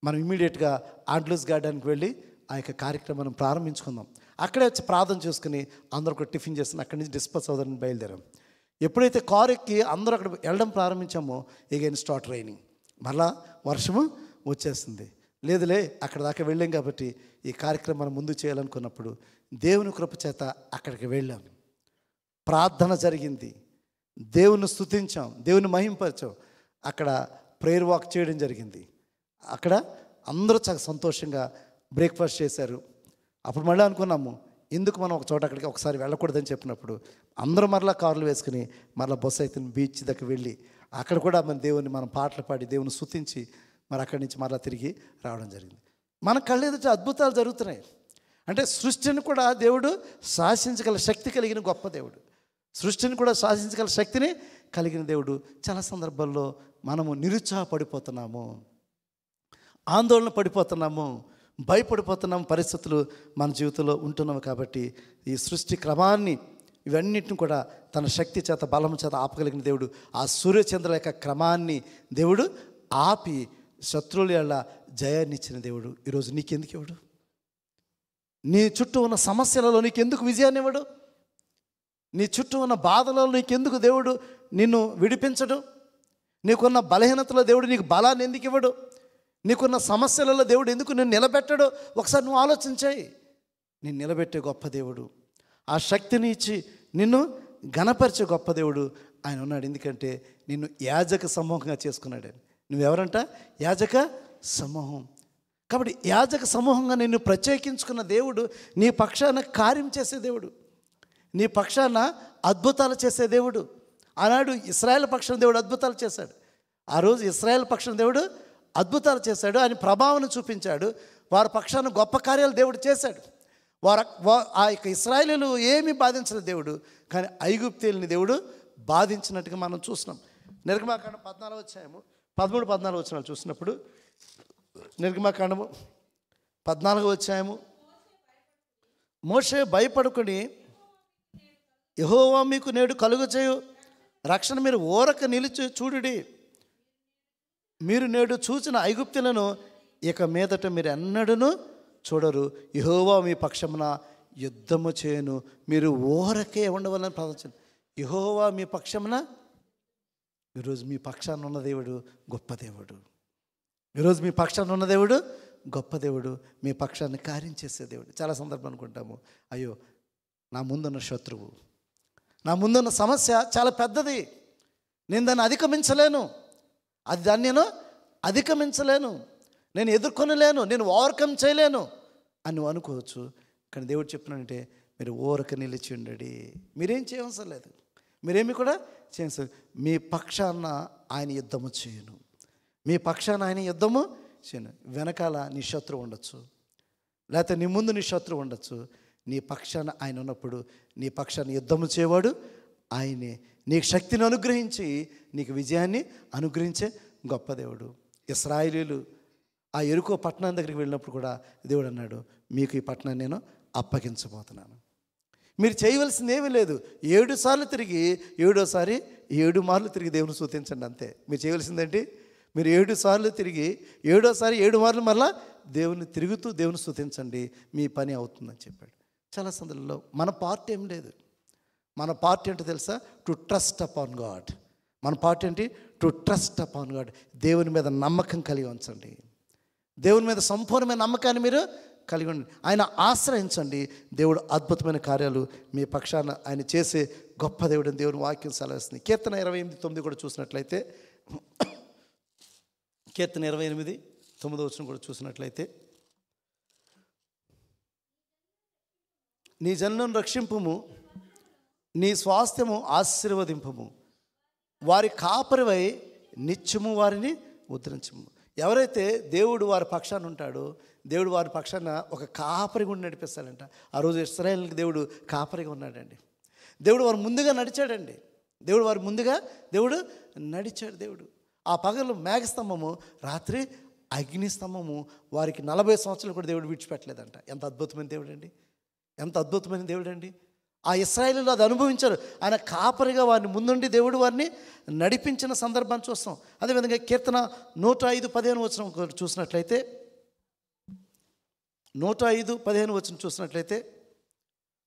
మనం ఇమ్మీడియట్గా ఆండ్లూస్ గార్డెన్కి వెళ్ళి ఆ యొక్క కార్యక్రమాన్ని ప్రారంభించుకుందాం. అక్కడే వచ్చి ప్రార్థన చేసుకుని అందరూ కూడా టిఫిన్ చేస్తున్న అక్కడి నుంచి డిస్పర్స్ అవుదారని బయలుదేరాం. ఎప్పుడైతే కారు ఎక్కి అందరూ అక్కడ వెళ్ళడం ప్రారంభించామో ఎగైన్ స్టార్ట్ రైనింగ్. మళ్ళా వర్షము వచ్చేస్తుంది. లేదులే అక్కడ దాకా వెళ్ళాం కాబట్టి ఈ కార్యక్రమాన్ని ముందు చేయాలనుకున్నప్పుడు దేవుని కృప చేత అక్కడికి వెళ్ళాం. ప్రార్థన జరిగింది, దేవుని స్తుతించాం, దేవుని మహింపరిచాం. అక్కడ ప్రేయర్ వాక్ చేయడం జరిగింది. అక్కడ అందరూ చాలా సంతోషంగా బ్రేక్ఫాస్ట్ చేశారు. అప్పుడు మళ్ళీ అనుకున్నాము, ఎందుకు మనం ఒక చోట అక్కడికి ఒకసారి వెళ్ళకూడదని చెప్పినప్పుడు అందరూ మరలా కార్లు వేసుకుని మరలా బొస్సైతన్ బీచ్ దగ్గర వెళ్ళి అక్కడ కూడా మన దేవుని మనం పాటలు పాడి దేవుని స్తుతించి మరి అక్కడి నుంచి మరలా తిరిగి రావడం జరిగింది. మన కళ్ళ ఎదుట అద్భుతాలు జరుగుతున్నాయి. అంటే సృష్టిని కూడా దేవుడు శాసించగల శక్తి కలిగిన గొప్ప దేవుడు. సృష్టిని కూడా శాసించగల శక్తిని కలిగిన దేవుడు. చాలా సందర్భాల్లో మనము నిరుత్సాహపడిపోతున్నాము, ఆందోళన పడిపోతున్నాము, భయపడిపోతున్నాము. పరిస్థితులు మన జీవితంలో ఉంటున్నాము. కాబట్టి ఈ సృష్టి క్రమాన్ని ఇవన్నిటిని కూడా తన శక్తి చేత బలం చేత ఆపగలిగిన దేవుడు. ఆ సూర్యచంద్రుల యొక్క క్రమాన్ని దేవుడు ఆపి శత్రువుల యొక్క జయాన్ని ఇచ్చిన దేవుడు ఈరోజు నీకెందుకు ఇవ్వడు? నీ చుట్టూ ఉన్న సమస్యలలో నీకెందుకు విజయాన్ని ఇవ్వడు? నీ చుట్టూ ఉన్న బాధలలో నీకెందుకు దేవుడు నిన్ను విడిపించడు? నీకున్న బలహీనతలో దేవుడు నీకు బలాన్ని ఎందుకు ఇవ్వడు? నీకున్న సమస్యలలో దేవుడు ఎందుకు నిన్ను నిలబెట్టడు? ఒకసారి నువ్వు ఆలోచించాయి. నిన్ను నిలబెట్టే గొప్ప దేవుడు, ఆ శక్తిని ఇచ్చి నిన్ను ఘనపరిచే గొప్ప దేవుడు ఆయన ఉన్నాడు. ఎందుకంటే నిన్ను యాజక సమూహంగా చేసుకున్నాడు. నువ్వెవరంట? యాజక సమూహం. కాబట్టి యాజక సమూహంగా నిన్ను ప్రత్యేకించుకున్న దేవుడు నీ పక్షాన కార్యం చేసే దేవుడు, నీ పక్షాన అద్భుతాలు చేసే దేవుడు. ఆనాడు ఇశ్రాయేల్ పక్షాన దేవుడు అద్భుతాలు చేశాడు. ఆ రోజు ఇశ్రాయేల్ పక్షాన దేవుడు అద్భుతాలు చేశాడు. ఆయన ప్రభావాన్ని చూపించాడు. వారి పక్షాన గొప్ప కార్యాలు దేవుడు చేశాడు. ఆ యొక్క ఇశ్రాయేలీయులు ఏమీ బాధించలేదు దేవుడు, కానీ ఐగుప్తీయుల్ని దేవుడు బాధించినట్టుగా మనం చూస్తున్నాం. నిర్గమాకాండం 14వ అధ్యాయము 13-14 వచనాలు చూసినప్పుడు, నిర్గమాకాండము 14వ అధ్యాయము, మోషే భయపడుకుని యెహోవా మీకు నేడు కలుగచేయు రక్షణ మీరు ఊరక నిలిచి చూడుడి. మీరు నేడు చూసిన ఐగుప్తులను ఇక మీదట మీరు ఎన్నడూను చూడరు. యెహోవా మీ పక్షమున యుద్ధము చేయను. మీరు ఊరకే ఉండవాలని ప్రార్థించండి. యెహోవా మీ పక్షమున, ఈరోజు మీ పక్షాన ఉన్న దేవుడు గొప్ప దేవుడు. ఈరోజు మీ పక్షాన ఉన్న దేవుడు గొప్ప దేవుడు. మీ పక్షాన్ని కార్యం చేసే దేవుడు. చాలా సందర్భం అనుకుంటాము, అయ్యో నా ముందున్న శత్రువు, నా ముందున్న సమస్య చాలా పెద్దది, నేను దాన్ని అధిగమించలేను, దాన్ని నేను అధిగమించలేను, నేను ఎదుర్కొనలేను, నేను ఓవర్కమ్ చేయలేను అని నువ్వు అనుకోవచ్చు. కానీ దేవుడు చెప్పినంటే మీరు ఊరక నిలిచి ఉండడి. మీరేం చేయవలసిన లేదు, మీరేమి కూడా చేయవలసిన. మీ పక్షాన ఆయన యుద్ధము చేయను. మీ పక్షాన ఆయన యుద్ధము చేయను. వెనకాల నీ శత్రువు ఉండొచ్చు, లేకపోతే నీ ముందు నీ శత్రువు ఉండొచ్చు. నీ పక్షాన ఆయన ఉన్నప్పుడు నీ పక్షాన్ని యుద్ధము చేయవాడు ఆయనే. నీకు శక్తిని అనుగ్రహించి నీకు విజయాన్ని అనుగ్రహించే గొప్ప దేవుడు. ఇశ్రాయేలీయులు ఆ యెరికో పట్టణం దగ్గరికి వెళ్ళినప్పుడు కూడా దేవుడు అన్నాడు, మీకు ఈ పట్టణాన్ని నేను అప్పగించబోతున్నాను. మీరు చేయవలసింది ఏమీ లేదు. 7 సార్లు తిరిగి 7వ సారి 7 మార్లు తిరిగి దేవుని స్తుతించండి, అంతే. మీరు చేయవలసిందేంటి? మీరు 7 సార్లు తిరిగి 7వ సారి 7 మార్లు మళ్ళా దేవుని తిరుగుతూ దేవుని స్తుతించండి, మీ పని అవుతుందని చెప్పాడు. చాలా సందర్భంలో మన పార్ట్ ఏం లేదు. మన పార్ట్ ఏంటో తెలుసా? To trust upon God. మన పార్ట్ ఏంటి? To trust upon God. దేవుని మీద నమ్మకం కలిగి ఉంచండి. దేవుని మీద సంపూర్ణమైన నమ్మకాన్ని మీరు కలిగి ఉండండి. ఆయన ఆశ్రయించండి. దేవుడు అద్భుతమైన కార్యాలు మీ పక్షాన ఆయన చేసే గొప్ప దేవుడిని దేవుని వాక్యం సెలవిస్తుంది. కీర్తన 28:9 కూడా చూసినట్లయితే, కీర్తన 28:9 కూడా చూసినట్లయితే, నీ జనులను రక్షింపుము, నీ స్వాస్థ్యము ఆశీర్వదింపుము, వారి కాపరివై నిత్యము వారిని ఉద్ధరించుము. ఎవరైతే దేవుడు వారి పక్షాన ఉంటాడో, దేవుడు వారి పక్షాన ఒక కాపరి గుండి నడిపిస్తాడంట. ఆ రోజు ఇశ్రాయేలుకి దేవుడు కాపరిగా ఉన్నాడండి. దేవుడు వారు ముందుగా నడిచాడండి. దేవుడు నడిచాడు. దేవుడు ఆ పగలు మేఘస్తంభము, రాత్రి అగ్నిస్తంభము, వారికి 40 సంవత్సరాలు కూడా దేవుడు విడిచిపెట్టలేదంట. ఎంత అద్భుతమైన దేవుడు అండి, ఎంత అద్భుతమైన దేవుడు అండి. ఆ ఇశ్రాయేలీయులు అది అనుభవించారు. ఆయన కాపరిగా వారిని ముందుండి దేవుడు వారిని నడిపించిన సందర్భాన్ని చూస్తాం. అదేవిధంగా కీర్తన 105:15 చూసినట్లయితే, 105:15 చూసినట్లయితే,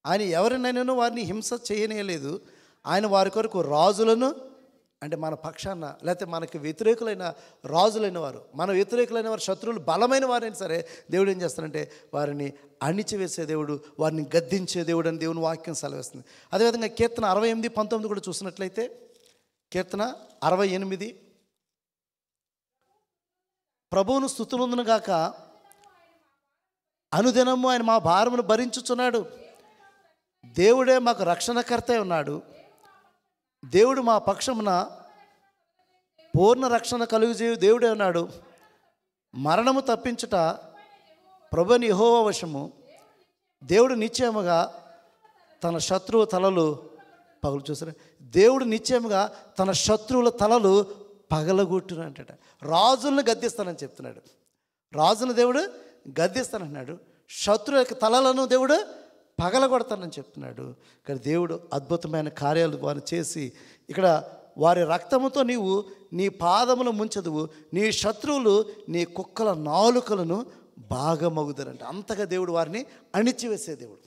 ఆయన ఎవరినైనా వారిని హింస చేయనేయలేదు. ఆయన వారి కొరకు రాజులను, అంటే మన పక్షాన లేకపోతే మనకి వ్యతిరేకులైన రాజులైన వారు, మన వ్యతిరేకులైన వారు, శత్రువులు బలమైన వారైనా సరే దేవుడు ఏం చేస్తారంటే వారిని అణిచివేసే దేవుడు, వారిని గద్దించే దేవుడు అని దేవుని వాక్యం సెలవిస్తుంది. అదేవిధంగా కీర్తన 68:19 కూడా చూసినట్లయితే, కీర్తన 68, ప్రభువును స్తుతులందును గాక, అనుదినము ఆయన మా భారమును భరించుచున్నాడు. దేవుడే మాకు రక్షణకర్త ఉన్నాడు. దేవుడు మా పక్షమున పూర్ణ రక్షణ కలుగజేయు దేవుడే ఉన్నాడు. మరణము తప్పించుట ప్రభుని యెహోవా వశము. దేవుడు నిశ్చయముగా తన శత్రువు తలలు పగలు. చూసారా, దేవుడు నిశ్చయముగా తన శత్రువుల తలలు పగలగొట్టును అంటాడు. రాజులను గద్దిస్తానని చెప్తున్నాడు. రాజును దేవుడు గద్దిస్తానంటున్నాడు. శత్రువు యొక్క తలలను దేవుడు పగలగొడతానని చెప్తున్నాడు. ఇక్కడ దేవుడు అద్భుతమైన కార్యాలు వారు చేసి, ఇక్కడ వారి రక్తముతో నీవు నీ పాదములు ముంచదువు, నీ శత్రువులు నీ కుక్కల నాలుకలను బాగా మగుదరంట. అంతగా దేవుడు వారిని అణిచివేసే దేవుడు.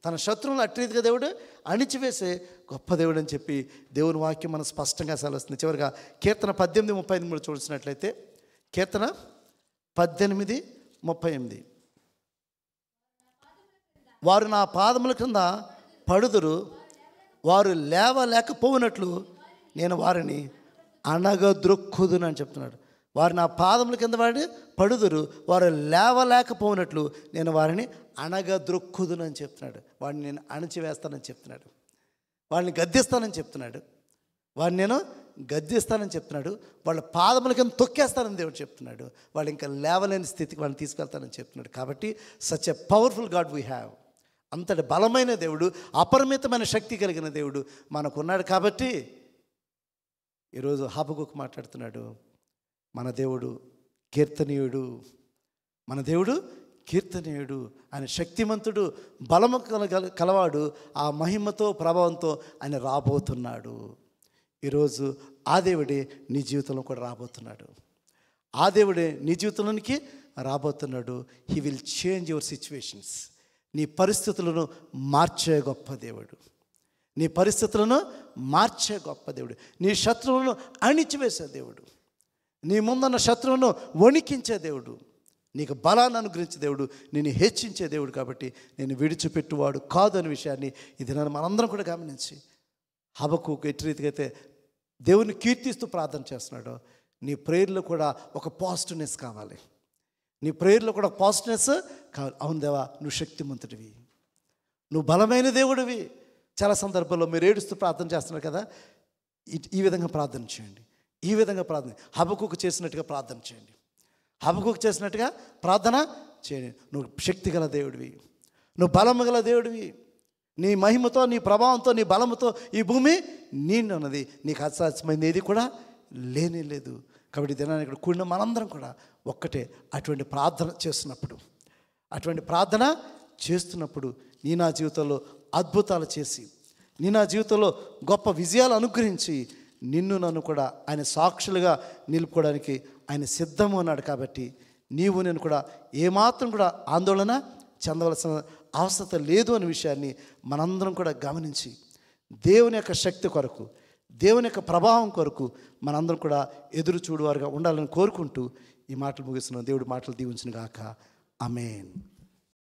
తన శత్రువులను అట్రీతిగా దేవుడు అణిచివేసే గొప్ప దేవుడు అని చెప్పి దేవుని వాక్యం మనం స్పష్టంగా సెలవుస్తుంది. చివరిగా కీర్తన 18:38 చూసినట్లయితే, కీర్తన 18:38, వారు నా పాదముల కింద పడుదురు, వారు లేవలేకపోయినట్లు నేను వారిని అణగద్రొక్కుదును అని చెప్తున్నాడు. వారు నా పాదముల కింద వాడి పడుదురు, వారు లేవలేకపోయినట్లు నేను వారిని అణగద్రొక్కుదును అని చెప్తున్నాడు. వాడిని నేను అణచివేస్తానని చెప్తున్నాడు. వాళ్ళని గద్దిస్తానని చెప్తున్నాడు. వాడిని నేను గద్దిస్తానని చెప్తున్నాడు. వాళ్ళ పాదముల కింద తొక్కేస్తానని దేవుడు చెప్తున్నాడు. వాళ్ళు ఇంకా లేవలేని స్థితికి వాళ్ళని తీసుకెళ్తానని చెప్తున్నాడు. కాబట్టి such a powerful God we have. అంతటి బలమైన దేవుడు, అపరిమితమైన శక్తి కలిగిన దేవుడు మనకున్నాడు. కాబట్టి ఈరోజు హబక్కుకు మాట్లాడుతున్నాడు, మన దేవుడు కీర్తనీయుడు, మన దేవుడు కీర్తనీయుడు, ఆయన శక్తిమంతుడు, బలము కలవాడు, ఆ మహిమతో ప్రభావంతో ఆయన రాబోతున్నాడు. ఈరోజు ఆ దేవుడే నీ జీవితంలో కూడా రాబోతున్నాడు. ఆ దేవుడే నీ జీవితంలోనికి రాబోతున్నాడు. He will change your situations. నీ పరిస్థితులను మార్చే గొప్ప దేవుడు. నీ పరిస్థితులను మార్చే గొప్ప దేవుడు. నీ శత్రువులను అణిచివేసే దేవుడు. నీ ముందున్న శత్రువును వణికించే దేవుడు. నీకు బలాన్ని అనుగ్రహించే దేవుడు. నేను హెచ్చించే దేవుడు. కాబట్టి నేను విడిచిపెట్టువాడు కాదు అనే విషయాన్ని ఇది నన్ను మనందరం కూడా గమనించి, హబక్కూకు ఎట్టి రీతిగా అయితే దేవుని కీర్తిస్తూ ప్రార్థన చేస్తున్నాడో, నీ ప్రేయర్లో కూడా ఒక పాజిటివ్నెస్ కావాలి. నీ ప్రేయర్లో కూడా పాజిటివ్నెస్ కావాలి. అవును దేవా, నువ్వు శక్తిమంతుడివి, నువ్వు బలమైన దేవుడివి. చాలా సందర్భాల్లో మీరు ఏడుస్తూ ప్రార్థన చేస్తున్నారు కదా, ఈ విధంగా ప్రార్థన చేయండి. ఈ విధంగా ప్రార్థన హబక్కూకు చేసినట్టుగా ప్రార్థన చేయండి. హబక్కూకు చేసినట్టుగా ప్రార్థన చేయండి. నువ్వు శక్తి గల దేవుడివి, నువ్వు బలము గల దేవుడివి. నీ మహిమతో, నీ ప్రభావంతో, నీ బలముతో ఈ భూమి నిండున్నది. నీకు అసాధ్యమైంది ఏది కూడా లేనే లేదు. కాబట్టి దినాన్ని ఇక్కడ కూడిన మనందరం కూడా ఒక్కటే అటువంటి ప్రార్థన చేస్తున్నప్పుడు నీ నా జీవితంలో అద్భుతాలు చేసి, నీ నా జీవితంలో గొప్ప విజయాలు అనుగ్రహించి, నిన్ను నన్ను కూడా ఆయన సాక్షులుగా నిలుపుకోవడానికి ఆయన సిద్ధము అన్నాడు. కాబట్టి నీవు నేను కూడా ఏమాత్రం కూడా ఆందోళన చెందవలసిన అవసరం లేదు అనే విషయాన్ని మనందరం కూడా గమనించి, దేవుని యొక్క శక్తి కొరకు, దేవుని యొక్క ప్రభావం కొరకు మనందరం కూడా ఎదురు చూడువారుగా ఉండాలని కోరుకుంటూ ఈ మాటలు ముగిస్తున్నాం. దేవుడి మాటలు దీవించును గాక. ఆమేన్.